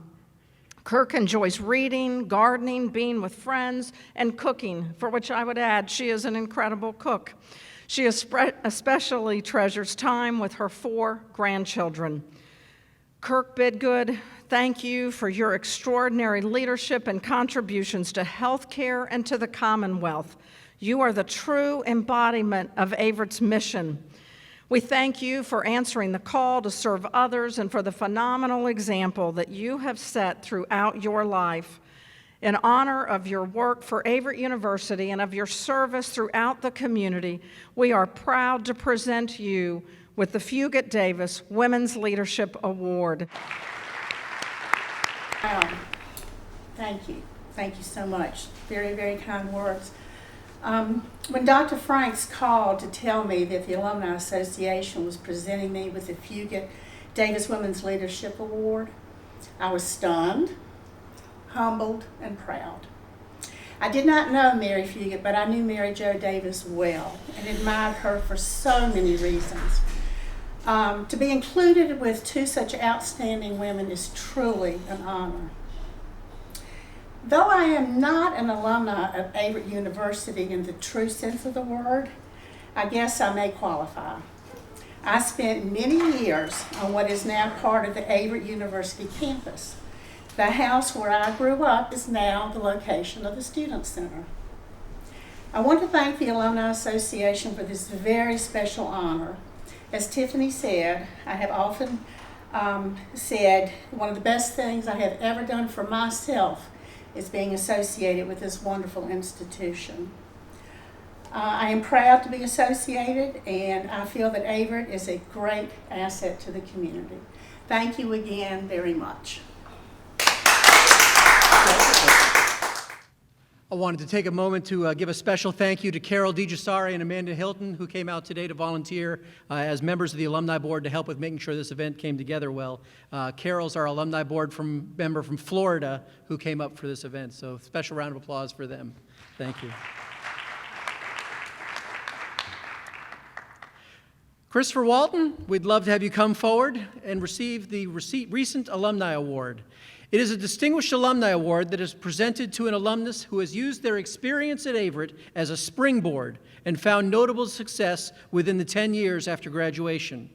Kirk enjoys reading, gardening, being with friends, and cooking, for which I would add she is an incredible cook. She especially treasures time with her 4 grandchildren. Kirk Bidgood, thank you for your extraordinary leadership and contributions to healthcare and to the Commonwealth. You are the true embodiment of Averett's mission. We thank you for answering the call to serve others and for the phenomenal example that you have set throughout your life. In honor of your work for Averett University and of your service throughout the community, we are proud to present you with the Fugit Davis Women's Leadership Award.
Thank you. Thank you so much. Very, very kind words. When Dr. Franks called to tell me that the Alumni Association was presenting me with the Fugit Davis Women's Leadership Award, I was stunned, humbled, and proud. I did not know Mary Fugit, but I knew Mary Jo Davis well and admired her for so many reasons. To be included with 2 such outstanding women is truly an honor. Though I am not an alumni of Averett University in the true sense of the word, I guess I may qualify. I spent many years on what is now part of the Averett University campus. The house where I grew up is now the location of the Student Center. I want to thank the Alumni Association for this very special honor. As Tiffany said, I have often said one of the best things I have ever done for myself is being associated with this wonderful institution. I am proud to be associated, and I feel that Averett is a great asset to the community. Thank you again very much.
I wanted to take a moment to give a special thank you to Carol DiGiussare and Amanda Hilton, who came out today to volunteer as members of the Alumni Board to help with making sure this event came together well. Carol's our Alumni Board member from Florida who came up for this event, so special round of applause for them. Thank you. Christopher Walton, we'd love to have you come forward and receive the recent Alumni Award. It is a distinguished alumni award that is presented to an alumnus who has used their experience at Averett as a springboard and found notable success within the 10 years after graduation.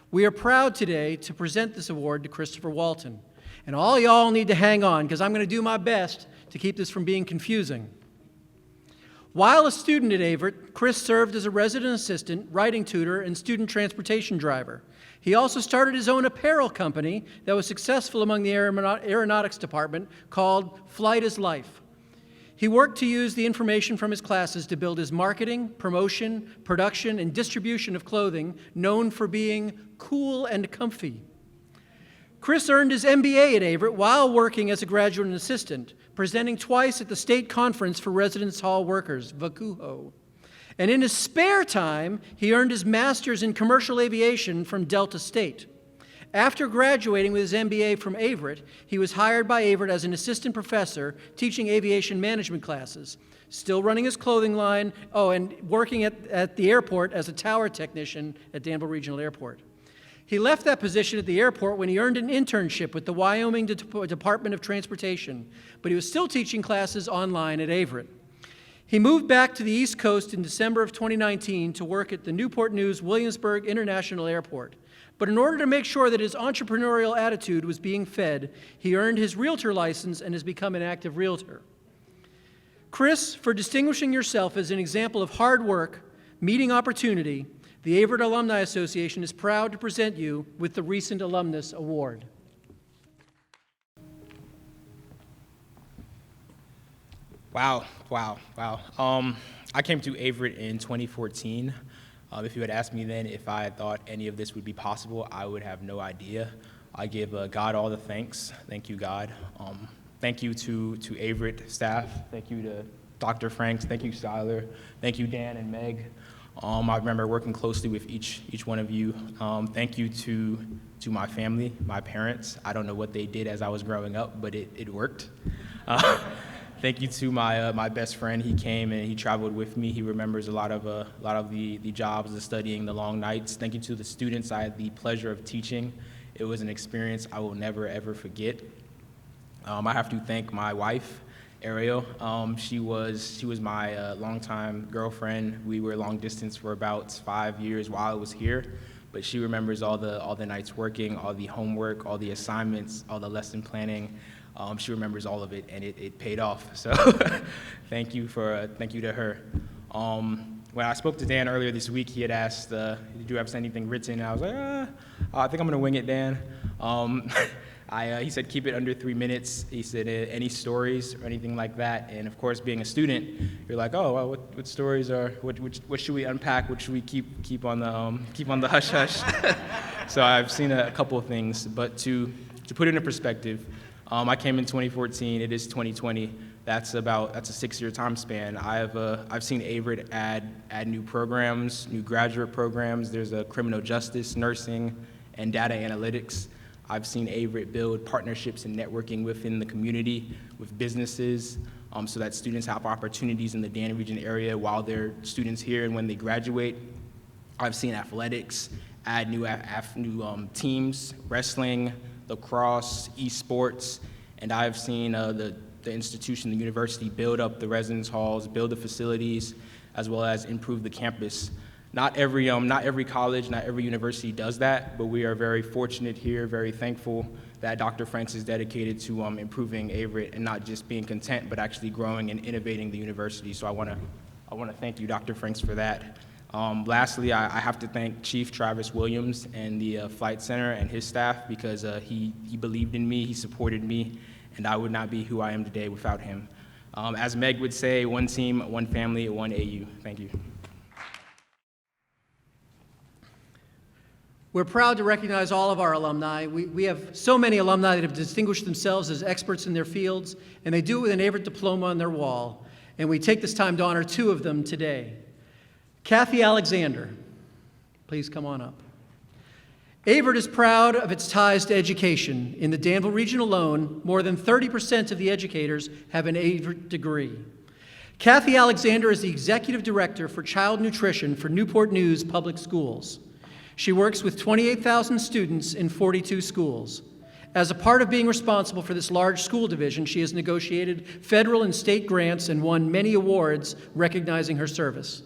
We are proud today to present this award to Christopher Walton. And all y'all need to hang on, because I'm going to do my best to keep this from being confusing. While a student at Averett, Chris served as a resident assistant, writing tutor, and student transportation driver. He also started his own apparel company that was successful among the aeronautics department called Flight is Life. He worked to use the information from his classes to build his marketing, promotion, production, and distribution of clothing known for being cool and comfy. Chris earned his MBA at Averett while working as a graduate assistant, presenting twice at the State Conference for Residence Hall Workers, VACUHO. And in his spare time, he earned his master's in commercial aviation from Delta State. After graduating with his MBA from Averett, he was hired by Averett as an assistant professor teaching aviation management classes, still running his clothing line, and working at the airport as a tower technician at Danville Regional Airport. He left that position at the airport when he earned an internship with the Wyoming Department of Transportation, but he was still teaching classes online at Averett. He moved back to the East Coast in December of 2019 to work at the Newport News Williamsburg International Airport. But in order to make sure that his entrepreneurial attitude was being fed, he earned his realtor license and has become an active realtor. Chris, for distinguishing yourself as an example of hard work, meeting opportunity, the Averett Alumni Association is proud to present you with the recent Alumnus Award.
Wow. I came to Averett in 2014. If you had asked me then if I had thought any of this would be possible, I would have no idea. I give God all the thanks. Thank you, God. Thank you to Averett staff. Thank you to Dr. Franks. Thank you, Skyler. Thank you, Dan and Meg. I remember working closely with each one of you. Thank you to my family, my parents. I don't know what they did as I was growing up, but it worked. Thank you to my best friend. He came and he traveled with me. He remembers a lot of the jobs, the studying, the long nights. Thank you to the students I had the pleasure of teaching. It was an experience I will never, ever forget. I have to thank my wife, Ariel. She was my longtime girlfriend. We were long distance for about 5 years while I was here, but she remembers all the nights working, all the homework, all the assignments, all the lesson planning. She remembers all of it, and it paid off. So thank you to her. When I spoke to Dan earlier this week, he had asked, "Did you have anything written?" And I was like, I think I'm gonna wing it, Dan. He said, keep it under 3 minutes. He said, any stories or anything like that. And of course, being a student, you're like, oh, well, what stories are? What should we unpack? What should we keep on the hush hush? So I've seen a couple of things, but to put it in perspective. I came in 2014. It is 2020. That's a 6-year time span. I've seen Averett add new programs, new graduate programs. There's a criminal justice, nursing, and data analytics. I've seen Averett build partnerships and networking within the community with businesses, so that students have opportunities in the Dan region area while they're students here and when they graduate. I've seen athletics add new teams, wrestling, lacrosse, esports, and I've seen the institution, the university, build up the residence halls, build the facilities, as well as improve the campus. Not every college, not every university does that, but we are very fortunate here, very thankful that Dr. Franks is dedicated to improving Averett and not just being content, but actually growing and innovating the university. So I want to thank you, Dr. Franks, for that. Lastly, I have to thank Chief Travis Williams and the Flight Center and his staff because he believed in me, he supported me, and I would not be who I am today without him. As Meg would say, one team, one family, one AU. Thank you.
We're proud to recognize all of our alumni. We have so many alumni that have distinguished themselves as experts in their fields, and they do it with an Averett diploma on their wall. And we take this time to honor two of them today. Cathy Alexander, please come on up. Averett is proud of its ties to education. In the Danville region alone, more than 30% of the educators have an Averett degree. Cathy Alexander is the Executive Director for Child Nutrition for Newport News Public Schools. She works with 28,000 students in 42 schools. As a part of being responsible for this large school division, she has negotiated federal and state grants and won many awards recognizing her service.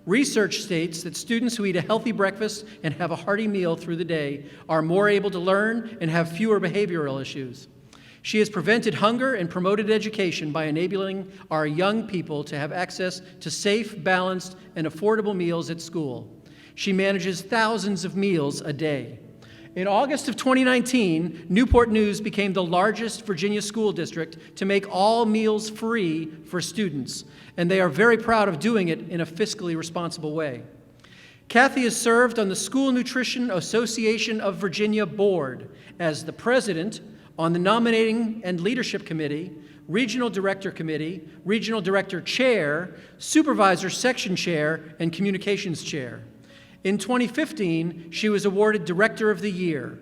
Research states that students who eat a healthy breakfast and have a hearty meal through the day are more able to learn and have fewer behavioral issues. She has prevented hunger and promoted education by enabling our young people to have access to safe, balanced, and affordable meals at school. She manages thousands of meals a day. In August of 2019, Newport News became the largest Virginia school district to make all meals free for students, and they are very proud of doing it in a fiscally responsible way. Cathy has served on the School Nutrition Association of Virginia Board as the president on the Nominating and Leadership Committee, Regional Director Committee, Regional Director Chair, Supervisor Section Chair, and Communications Chair. In 2015, she was awarded Director of the Year.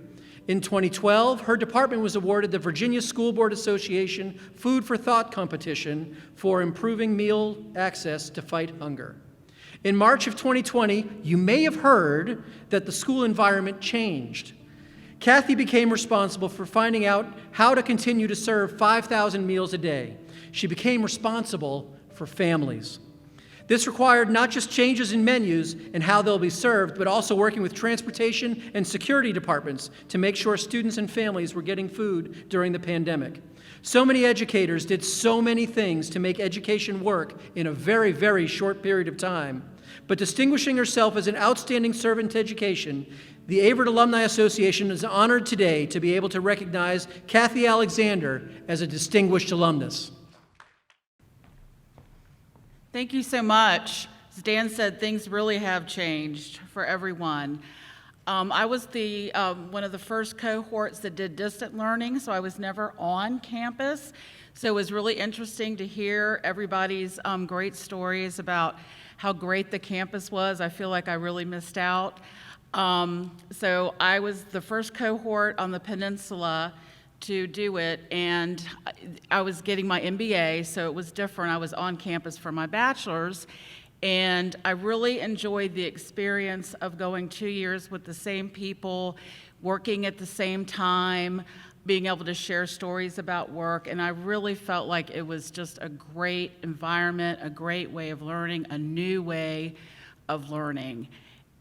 In 2012, her department was awarded the Virginia School Board Association Food for Thought competition for improving meal access to fight hunger. In March of 2020, you may have heard that the school environment changed. Cathy became responsible for finding out how to continue to serve 5,000 meals a day. She became responsible for families. This required not just changes in menus and how they'll be served, but also working with transportation and security departments to make sure students and families were getting food during the pandemic. So many educators did so many things to make education work in a very, very short period of time. But distinguishing herself as an outstanding servant to education, the Averett Alumni Association is honored today to be able to recognize Cathy Alexander as a distinguished alumnus.
Thank you so much. As Dan said, things really have changed for everyone. I was one of the first cohorts that did distant learning, so I was never on campus. So it was really interesting to hear everybody's great stories about how great the campus was. I feel like I really missed out. So I was the first cohort on the peninsula to do it, and I was getting my MBA, so it was different. I was on campus for my bachelor's, and I really enjoyed the experience of going 2 years with the same people, working at the same time, being able to share stories about work, and I really felt like it was just a great environment, a great way of learning, a new way of learning.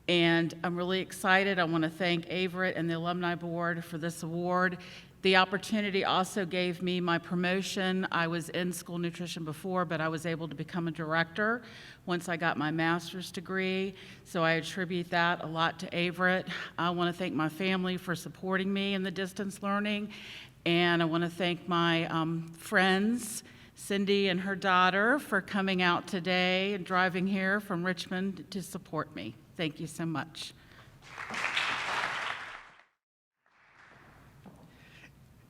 And I'm really excited. I want to thank Averett and the Alumni Board for this award. The opportunity also gave me my promotion. I was in school nutrition before, but I was able to become a director once I got my master's degree. So I attribute that a lot to Averett. I want to thank my family for supporting me in the distance learning. And I want to thank my friends, Cindy and her daughter, for coming out today and driving here from Richmond to support me. Thank you so much.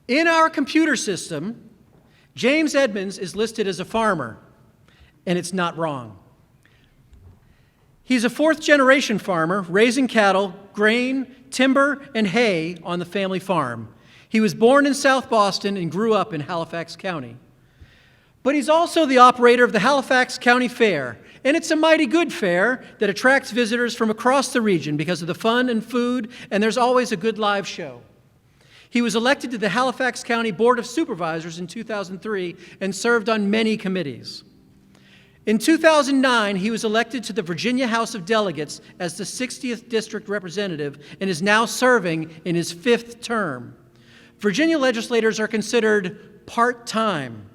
In our computer system, James Edmunds is listed as a farmer, and it's not wrong. He's a fourth-generation farmer, raising cattle, grain, timber, and hay on the family farm. He was born in South Boston and grew up in Halifax County. But he's also the operator of the Halifax County Fair, and it's a mighty good fair that attracts visitors from across the region because of the fun and food, and there's always a good live show. He was elected to the Halifax County Board of Supervisors in 2003 and served on many committees. In 2009, he was elected to the Virginia House of Delegates as the 60th District Representative and is now serving in his 5th term. Virginia legislators are considered part-time,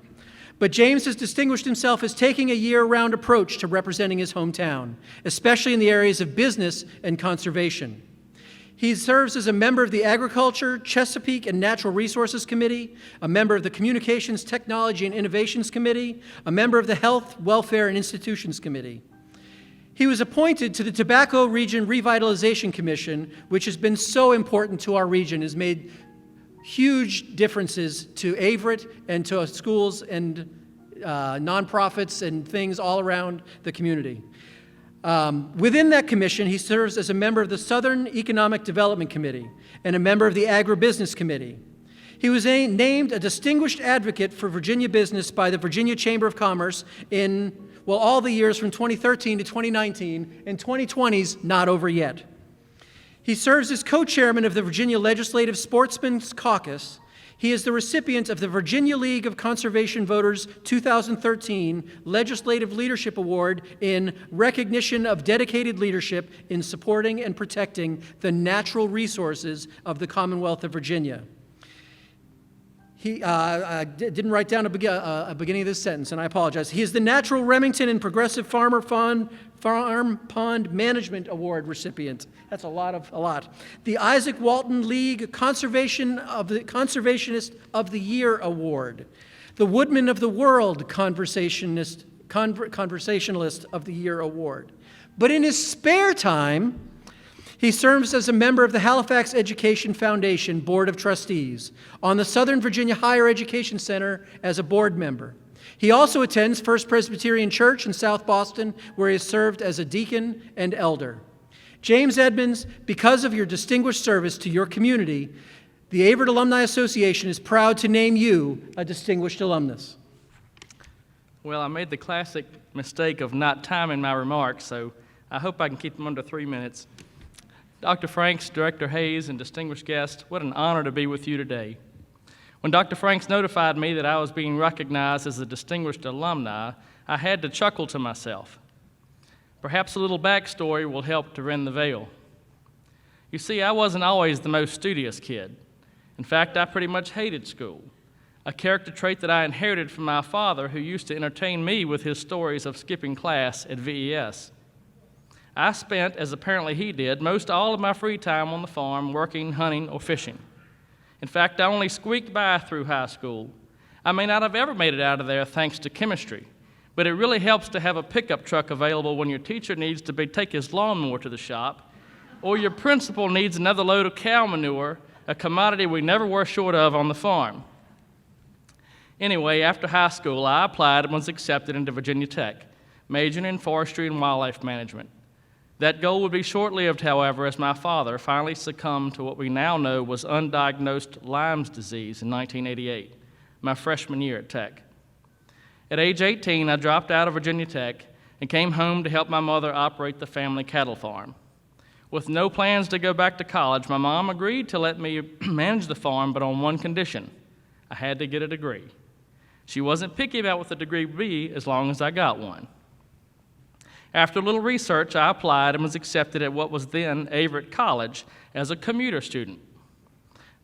but James has distinguished himself as taking a year-round approach to representing his hometown, especially in the areas of business and conservation. He serves as a member of the Agriculture, Chesapeake, and Natural Resources Committee, a member of the Communications, Technology, and Innovations Committee, a member of the Health, Welfare, and Institutions Committee. He was appointed to the Tobacco Region Revitalization Commission, which has been so important to our region, has made huge differences to Averett and to schools and nonprofits and things all around the community. Within that commission, he serves as a member of the Southern Economic Development Committee and a member of the Agribusiness Committee. He was named a distinguished advocate for Virginia business by the Virginia Chamber of Commerce in, well, all the years from 2013 to 2019, and 2020's not over yet. He serves as co-chairman of the Virginia Legislative Sportsmen's Caucus. He is the recipient of the Virginia League of Conservation Voters 2013 Legislative Leadership Award in recognition of dedicated leadership in supporting and protecting the natural resources of the Commonwealth of Virginia. He didn't write down a beginning of this sentence, and I apologize. He is the Natural Remington and Progressive Farm Pond Management Award recipient. That's a lot. The Isaac Walton League Conservationist of the Year Award. The Woodman of the World Conversationalist of the Year Award. But in his spare time, he serves as a member of the Halifax Education Foundation Board of Trustees, on the Southern Virginia Higher Education Center as a board member. He also attends First Presbyterian Church in South Boston, where he has served as a deacon and elder. James Edmunds, because of your distinguished service to your community, the Averett Alumni Association is proud to name you a distinguished alumnus.
Well, I made the classic mistake of not timing my remarks, so I hope I can keep them under 3 minutes. Dr. Franks, Director Hayes, and distinguished guests, what an honor to be with you today. When Dr. Franks notified me that I was being recognized as a distinguished alumni, I had to chuckle to myself. Perhaps a little backstory will help to rend the veil. You see, I wasn't always the most studious kid. In fact, I pretty much hated school, a character trait that I inherited from my father, who used to entertain me with his stories of skipping class at VES. I spent, as apparently he did, most all of my free time on the farm working, hunting, or fishing. In fact, I only squeaked by through high school. I may not have ever made it out of there thanks to chemistry, but it really helps to have a pickup truck available when your teacher needs to take his lawnmower to the shop, or your principal needs another load of cow manure, a commodity we never were short of on the farm. Anyway, after high school, I applied and was accepted into Virginia Tech, majoring in forestry and wildlife management. That goal would be short-lived, however, as my father finally succumbed to what we now know was undiagnosed Lyme's disease in 1988, my freshman year at Tech. At age 18, I dropped out of Virginia Tech and came home to help my mother operate the family cattle farm. With no plans to go back to college, my mom agreed to let me manage the farm, but on one condition: I had to get a degree. She wasn't picky about what the degree would be as long as I got one. After a little research, I applied and was accepted at what was then Averett College as a commuter student.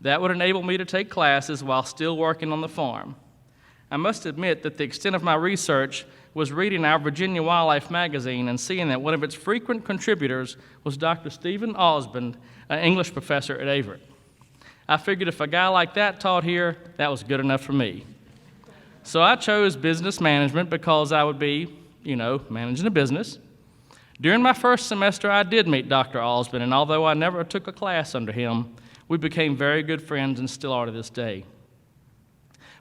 That would enable me to take classes while still working on the farm. I must admit that the extent of my research was reading our Virginia Wildlife magazine and seeing that one of its frequent contributors was Dr. Stephen Osmond, an English professor at Averett. I figured if a guy like that taught here, that was good enough for me. So I chose business management because I would be, managing a business. During my first semester, I did meet Dr. Osmond, and although I never took a class under him, we became very good friends and still are to this day.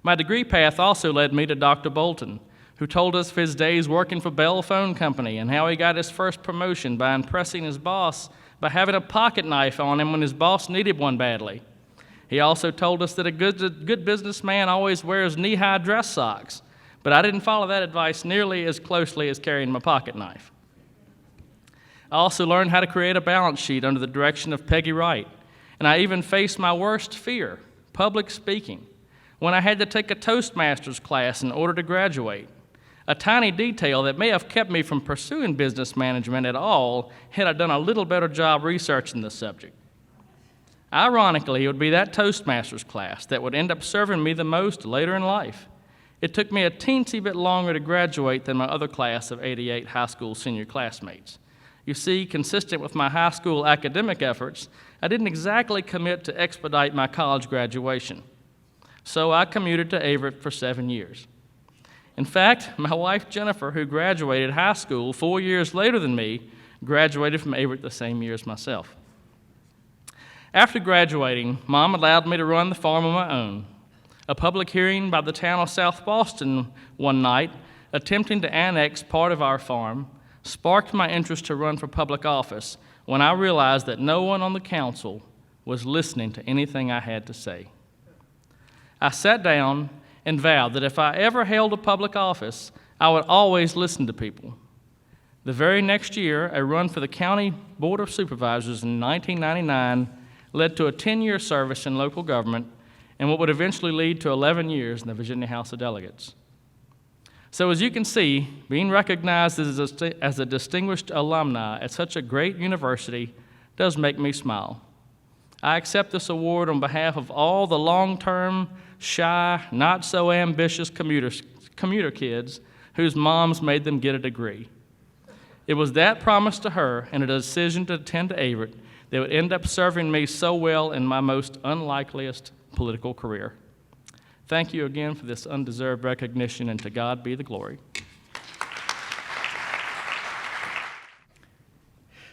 My degree path also led me to Dr. Bolton, who told us of his days working for Bell Phone Company and how he got his first promotion by impressing his boss by having a pocket knife on him when his boss needed one badly. He also told us that a good businessman always wears knee-high dress socks, but I didn't follow that advice nearly as closely as carrying my pocket knife. I also learned how to create a balance sheet under the direction of Peggy Wright, and I even faced my worst fear, public speaking, when I had to take a Toastmasters class in order to graduate. a tiny detail that may have kept me from pursuing business management at all had I done a little better job researching the subject. Ironically, it would be that Toastmasters class that would end up serving me the most later in life. It took me a teensy bit longer to graduate than my other class of 88 high school senior classmates. You see, consistent with my high school academic efforts, I didn't exactly commit to expedite my college graduation. So I commuted to Averett for 7 years. In fact, my wife Jennifer, who graduated high school 4 years later than me, graduated from Averett the same year as myself. After graduating, Mom allowed me to run the farm on my own. A public hearing by the town of South Boston one night, attempting to annex part of our farm, sparked my interest to run for public office when I realized that no one on the council was listening to anything I had to say. I sat down and vowed that if I ever held a public office, I would always listen to people. The very next year, a run for the County Board of Supervisors in 1999 led to a 10-year service in local government and what would eventually lead to 11 years in the Virginia House of Delegates. So as you can see, being recognized as a distinguished alumni at such a great university does make me smile. I accept this award on behalf of all the long-term, shy, not-so-ambitious commuter kids whose moms made them get a degree. It was that promise to her and a decision to attend to Averett that would end up serving me so well in my most unlikeliest political career. Thank you again for this undeserved recognition, and to God be the glory.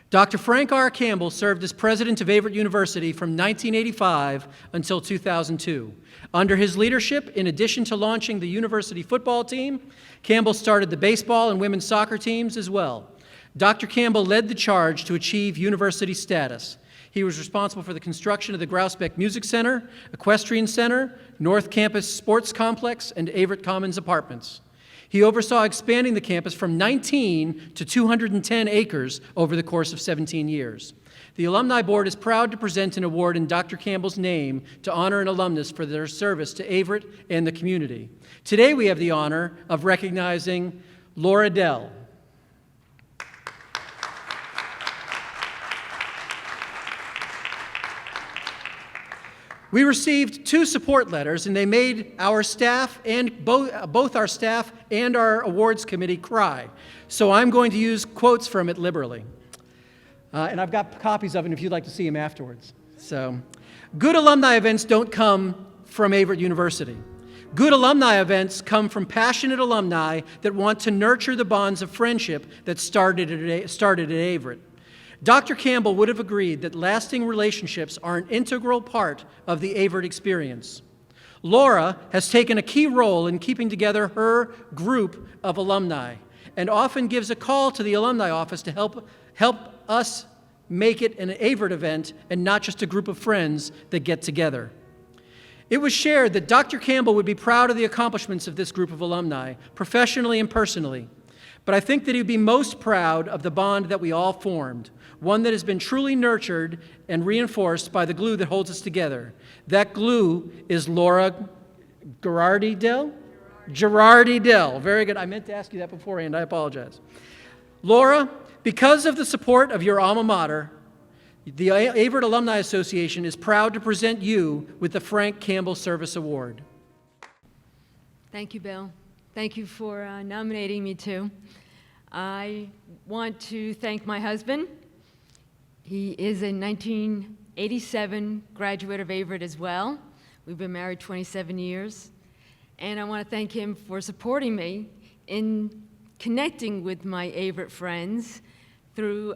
Dr. Frank R. Campbell served as president of Averett University from 1985 until 2002. Under his leadership, in addition to launching the university football team, Campbell started the baseball and women's soccer teams as well. Dr. Campbell led the charge to achieve university status. He was responsible for the construction of the Grousbeck Music Center, Equestrian Center, North Campus Sports Complex, and Averett Commons Apartments. He oversaw expanding the campus from 19 to 210 acres over the course of 17 years. The Alumni Board is proud to present an award in Dr. Campbell's name to honor an alumnus for their service to Averett and the community. Today we have the honor of recognizing Laura Dell. We received 2 support letters, and they made our staff and both our staff and our awards committee cry. So I'm going to use quotes from it liberally. And I've got copies of it if you'd like to see them afterwards. So, good alumni events don't come from Averett University. Good alumni events come from passionate alumni that want to nurture the bonds of friendship that started at Averett. Dr. Campbell would have agreed that lasting relationships are an integral part of the Averett experience. Laura has taken a key role in keeping together her group of alumni and often gives a call to the alumni office to help us make it an Averett event and not just a group of friends that get together. It was shared that Dr. Campbell would be proud of the accomplishments of this group of alumni, professionally and personally. But I think that he would be most proud of the bond that we all formed, one that has been truly nurtured and reinforced by the glue that holds us together. That glue is Laura Dell. Very good. I meant to ask you that beforehand. I apologize. Laura, because of the support of your alma mater, the Averett Alumni Association is proud to present you with the Frank Campbell Service Award.
Thank you, Bill. Thank you for nominating me too. I want to thank my husband. He is a 1987 graduate of Averett as well. We've been married 27 years. And I want to thank him for supporting me in connecting with my Averett friends through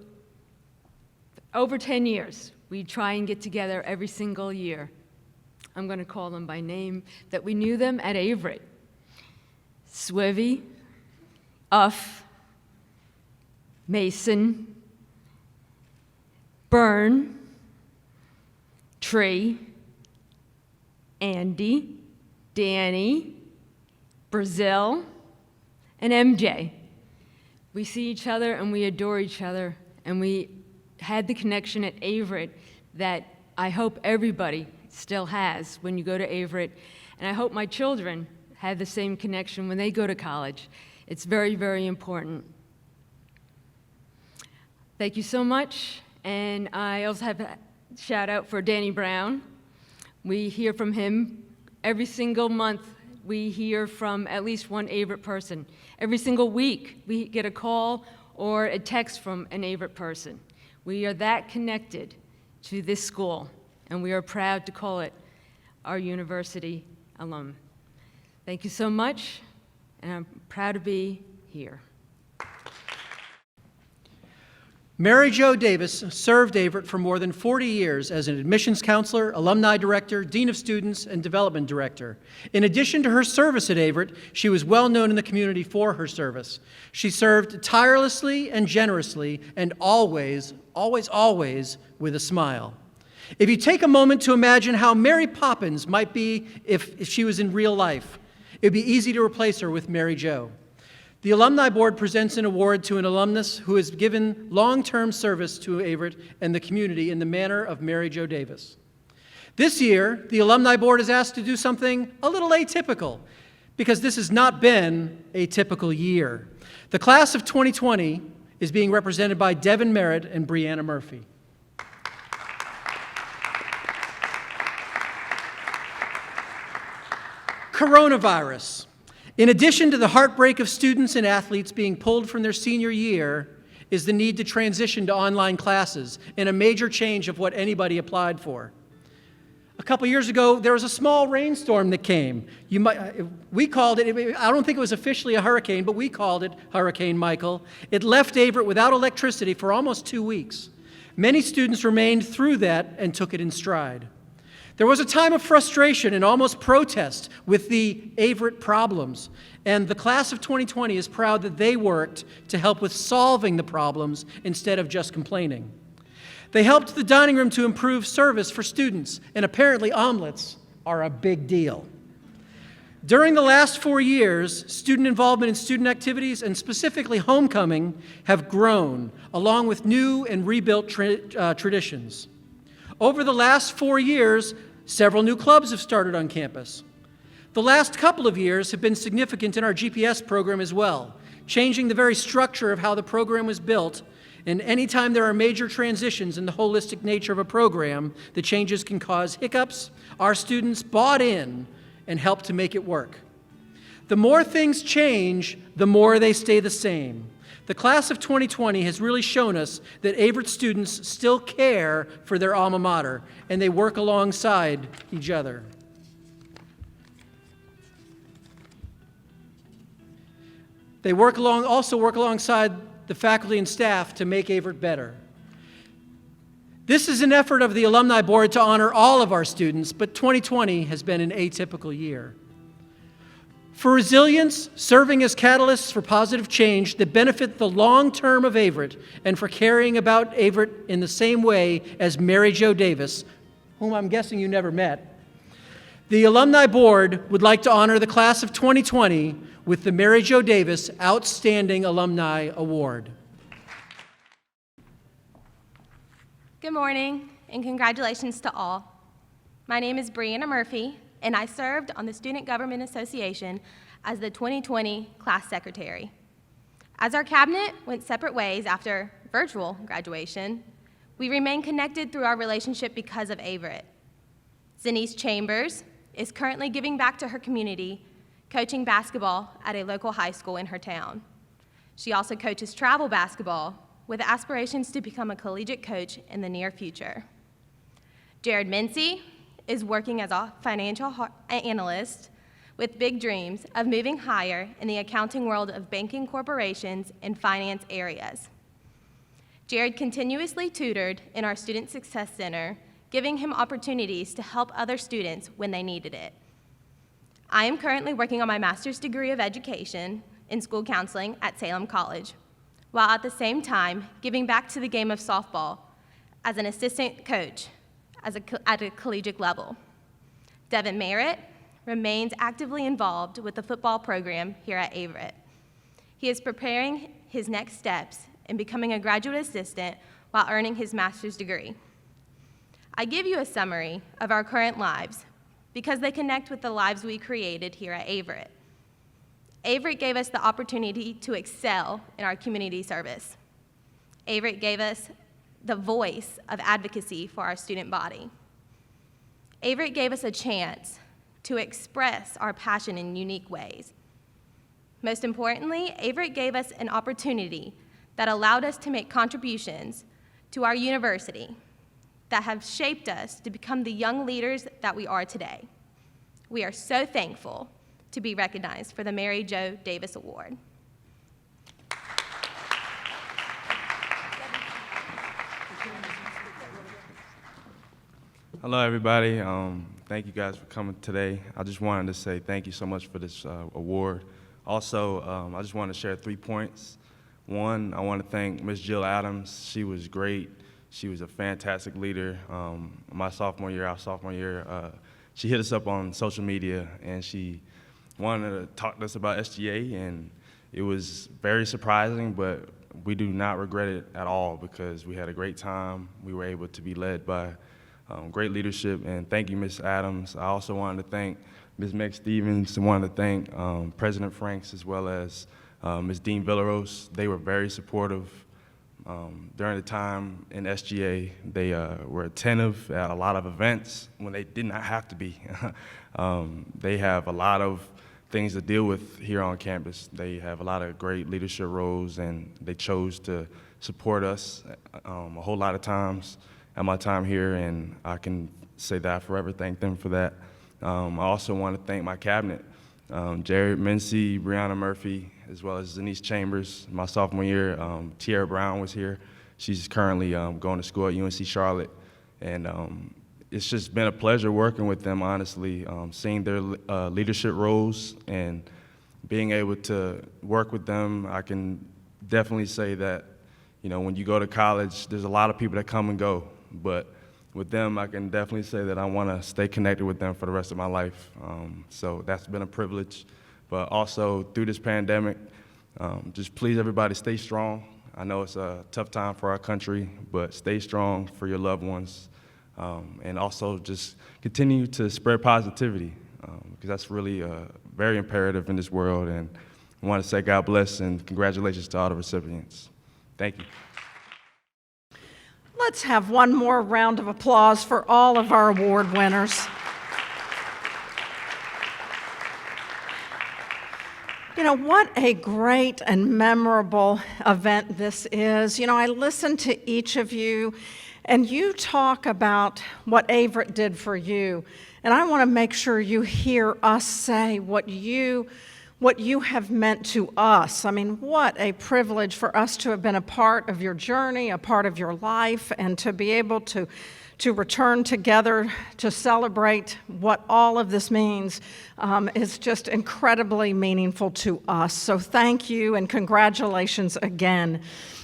over 10 years. We try and get together every single year. I'm going to call them by name, that we knew them at Averett. Swivy, Uff, Mason, Byrne, Tree, Andy, Danny, Brazil, and MJ. We see each other and we adore each other, and we had the connection at Averett that I hope everybody still has when you go to Averett, and I hope my children have the same connection when they go to college. It's very, very important. Thank you so much. And I also have a shout out for Danny Brown. We hear from him every single month. We hear from at least one Averett person. Every single week, we get a call or a text from an Averett person. We are that connected to this school, and we are proud to call it our university alum. Thank you so much, and I'm proud to be here.
Mary Jo Davis served Averett for more than 40 years as an admissions counselor, alumni director, dean of students, and development director. In addition to her service at Averett, she was well known in the community for her service. She served tirelessly and generously, and always, always, always with a smile. If you take a moment to imagine how Mary Poppins might be if she was in real life, it would be easy to replace her with Mary Jo. The Alumni Board presents an award to an alumnus who has given long-term service to Averett and the community in the manner of Mary Jo Davis. This year, the Alumni Board is asked to do something a little atypical, because this has not been a typical year. The class of 2020 is being represented by Devin Merritt and Brianna Murphy. Coronavirus. In addition to the heartbreak of students and athletes being pulled from their senior year is the need to transition to online classes and a major change of what anybody applied for. A couple years ago, there was a small rainstorm that came. We called it, I don't think it was officially a hurricane, but we called it Hurricane Michael. It left Averett without electricity for almost 2 weeks. Many students remained through that and took it in stride. There was a time of frustration and almost protest with the Averett problems, and the class of 2020 is proud that they worked to help with solving the problems instead of just complaining. They helped the dining room to improve service for students, and apparently omelets are a big deal. During the last 4 years, student involvement in student activities, and specifically homecoming, have grown, along with new and rebuilt traditions. Over the last 4 years, several new clubs have started on campus. The last couple of years have been significant in our GPS program as well, changing the very structure of how the program was built. And anytime there are major transitions in the holistic nature of a program, the changes can cause hiccups. Our students bought in and helped to make it work. The more things change, the more they stay the same. The class of 2020 has really shown us that Averett students still care for their alma mater, and they work alongside each other. They also work alongside the faculty and staff to make Averett better. This is an effort of the Alumni Board to honor all of our students, but 2020 has been an atypical year. For resilience, serving as catalysts for positive change that benefit the long term of Averett, and for caring about Averett in the same way as Mary Jo Davis, whom I'm guessing you never met, the Alumni Board would like to honor the class of 2020 with the Mary Jo Davis Outstanding Alumni Award.
Good morning, and congratulations to all. My name is Brianna Murphy, and I served on the Student Government Association as the 2020 class secretary. As our cabinet went separate ways after virtual graduation, we remain connected through our relationship because of Averett. Zenise Chambers is currently giving back to her community, coaching basketball at a local high school in her town. She also coaches travel basketball with aspirations to become a collegiate coach in the near future. Jared Mincy is working as a financial analyst with big dreams of moving higher in the accounting world of banking corporations and finance areas. Jared continuously tutored in our Student Success Center, giving him opportunities to help other students when they needed it. I am currently working on my master's degree of education in school counseling at Salem College, while at the same time giving back to the game of softball as an assistant coach at a collegiate level. Devin Merritt remains actively involved with the football program here at Averett. He is preparing his next steps in becoming a graduate assistant while earning his master's degree. I give you a summary of our current lives because they connect with the lives we created here at Averett. Averett gave us the opportunity to excel in our community service. Averett gave us the voice of advocacy for our student body. Averett gave us a chance to express our passion in unique ways. Most importantly, Averett gave us an opportunity that allowed us to make contributions to our university that have shaped us to become the young leaders that we are today. We are so thankful to be recognized for the Mary Jo Davis Award.
Hello, everybody. Thank you guys for coming today. I just wanted to say thank you so much for this award. Also, I just want to share 3 points. One, I want to thank Ms. Jill Adams. She was great. She was a fantastic leader. My sophomore year, our sophomore year, she hit us up on social media, and she wanted to talk to us about SGA, and it was very surprising, but we do not regret it at all because we had a great time. We were able to be led by great leadership, and thank you, Ms. Adams. I also wanted to thank Ms. Meg Stevens. I wanted to thank President Franks as well as Ms. Dean Villaros. They were very supportive during the time in SGA. They were attentive at a lot of events when they did not have to be. They have a lot of things to deal with here on campus. They have a lot of great leadership roles, and they chose to support us a whole lot of times at my time here, and I can say that I forever thank them for that. I also want to thank my cabinet, Jared Mincy, Brianna Murphy, as well as Denise Chambers. My sophomore year, Tierra Brown was here. She's currently going to school at UNC Charlotte, and it's just been a pleasure working with them, honestly, seeing their leadership roles and being able to work with them. I can definitely say that, you know, when you go to college, there's a lot of people that come and go, but with them, I can definitely say that I want to stay connected with them for the rest of my life. So that's been a privilege. But also through this pandemic, just please everybody stay strong. I know it's a tough time for our country, but stay strong for your loved ones. And also just continue to spread positivity, because that's really very imperative in this world. And I want to say God bless and congratulations to all the recipients. Thank you.
Let's have one more round of applause for all of our award winners. You know, what a great and memorable event this is. You know, I listened to each of you, and you talk about what Averett did for you. And I want to make sure you hear us say what you have meant to us. I mean, what a privilege for us to have been a part of your journey, a part of your life, and to be able to return together to celebrate what all of this means is just incredibly meaningful to us. So thank you and congratulations again.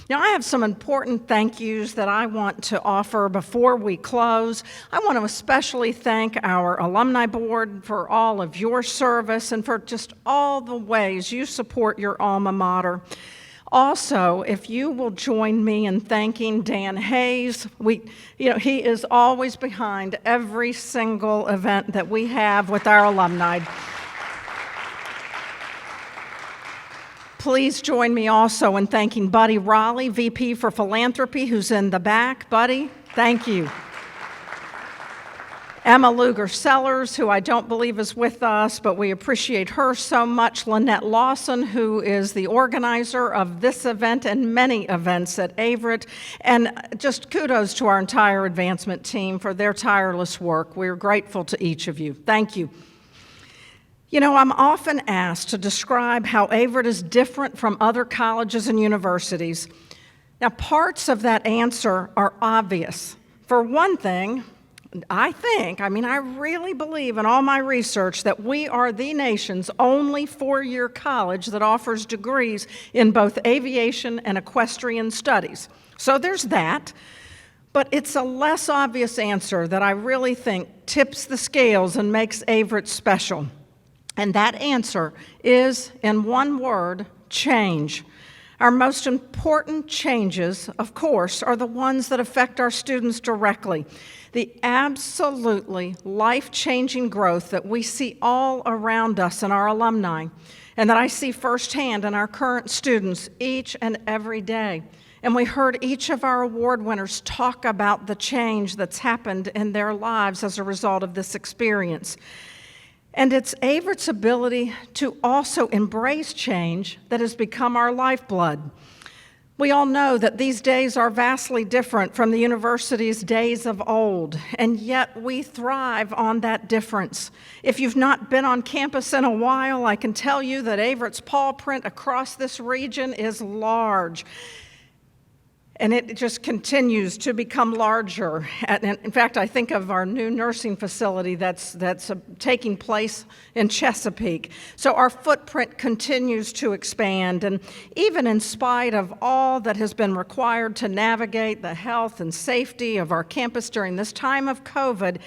Now, I have some important thank yous that I want to offer before we close. I want to especially thank our Alumni Board for all of your service and for just all the ways you support your alma mater. Also, if you will join me in thanking Dan Hayes, he is always behind every single event that we have with our alumni. Please join me also in thanking Buddy Raleigh, VP for Philanthropy, who's in the back. Buddy, thank you. Emma Luger-Sellers, who I don't believe is with us, but we appreciate her so much. Lynette Lawson, who is the organizer of this event and many events at Averett. And just kudos to our entire advancement team for their tireless work. We're grateful to each of you. Thank you. You know, I'm often asked to describe how Averett is different from other colleges and universities. Now, parts of that answer are obvious. For one thing, I really believe in all my research that we are the nation's only four-year college that offers degrees in both aviation and equestrian studies. So there's that. But it's a less obvious answer that I really think tips the scales and makes Averett special. And that answer is, in one word, change. Our most important changes, of course, are the ones that affect our students directly. The absolutely life-changing growth that we see all around us in our alumni. and that I see firsthand in our current students each and every day. And we heard each of our award winners talk about the change that's happened in their lives as a result of this experience. And it's Averett's ability to also embrace change that has become our lifeblood. We all know that these days are vastly different from the university's days of old, and yet we thrive on that difference. If you've not been on campus in a while, I can tell you that Averett's paw print across this region is large. And it just continues to become larger. And in fact, I think of our new nursing facility that's taking place in Chesapeake. So our footprint continues to expand. And even in spite of all that has been required to navigate the health and safety of our campus during this time of COVID,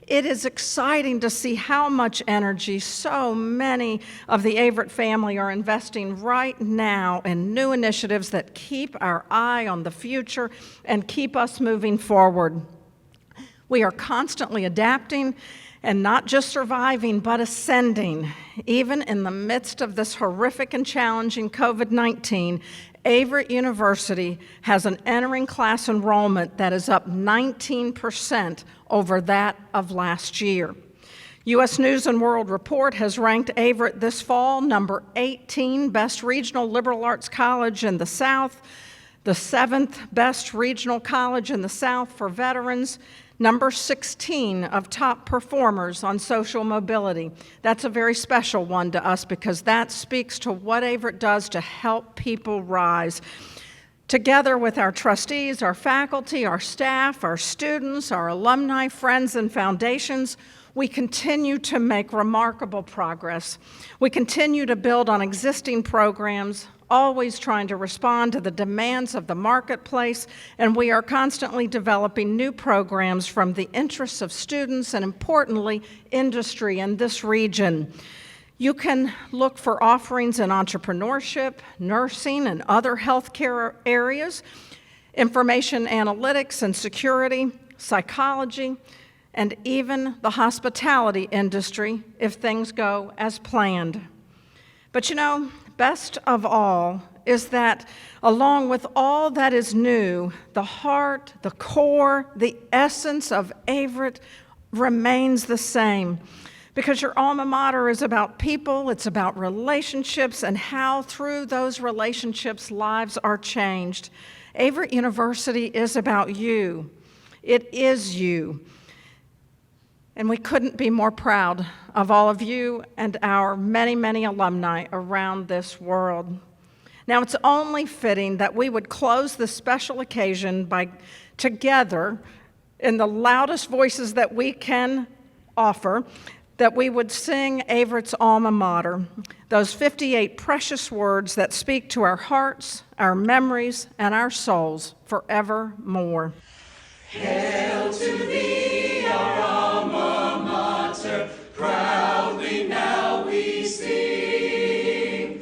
it is exciting to see how much energy so many of the Averett family are investing right now in new initiatives that keep our eye on the future and keep us moving forward. We are constantly adapting and not just surviving, but ascending. Even in the midst of this horrific and challenging COVID-19, Averett University has an entering class enrollment that is up 19% over that of last year. U.S. News & World Report has ranked Averett this fall number 18 best regional liberal arts college in the South, the 7th best regional college in the South for veterans, number 16 of top performers on social mobility. That's a very special one to us because that speaks to what Averett does to help people rise. Together with our trustees, our faculty, our staff, our students, our alumni, friends, and foundations, we continue to make remarkable progress. We continue to build on existing programs, always trying to respond to the demands of the marketplace, and we are constantly developing new programs from the interests of students and, importantly, industry in this region. You can look for offerings in entrepreneurship, nursing, and other healthcare areas, information analytics and security, psychology, and even the hospitality industry if things go as planned. But you know, best of all is that along with all that is new, the heart, the core, the essence of Averett remains the same. Because your alma mater is about people, it's about relationships, and how through those relationships lives are changed. Averett University is about you. It is you. And we couldn't be more proud of all of you and our many, many alumni around this world. Now, it's only fitting that we would close this special occasion by together, in the loudest voices that we can offer, that we would sing Averett's alma mater, those 58 precious words that speak to our hearts, our memories, and our souls forevermore.
Hail to thee, our alma mater, proudly now we sing.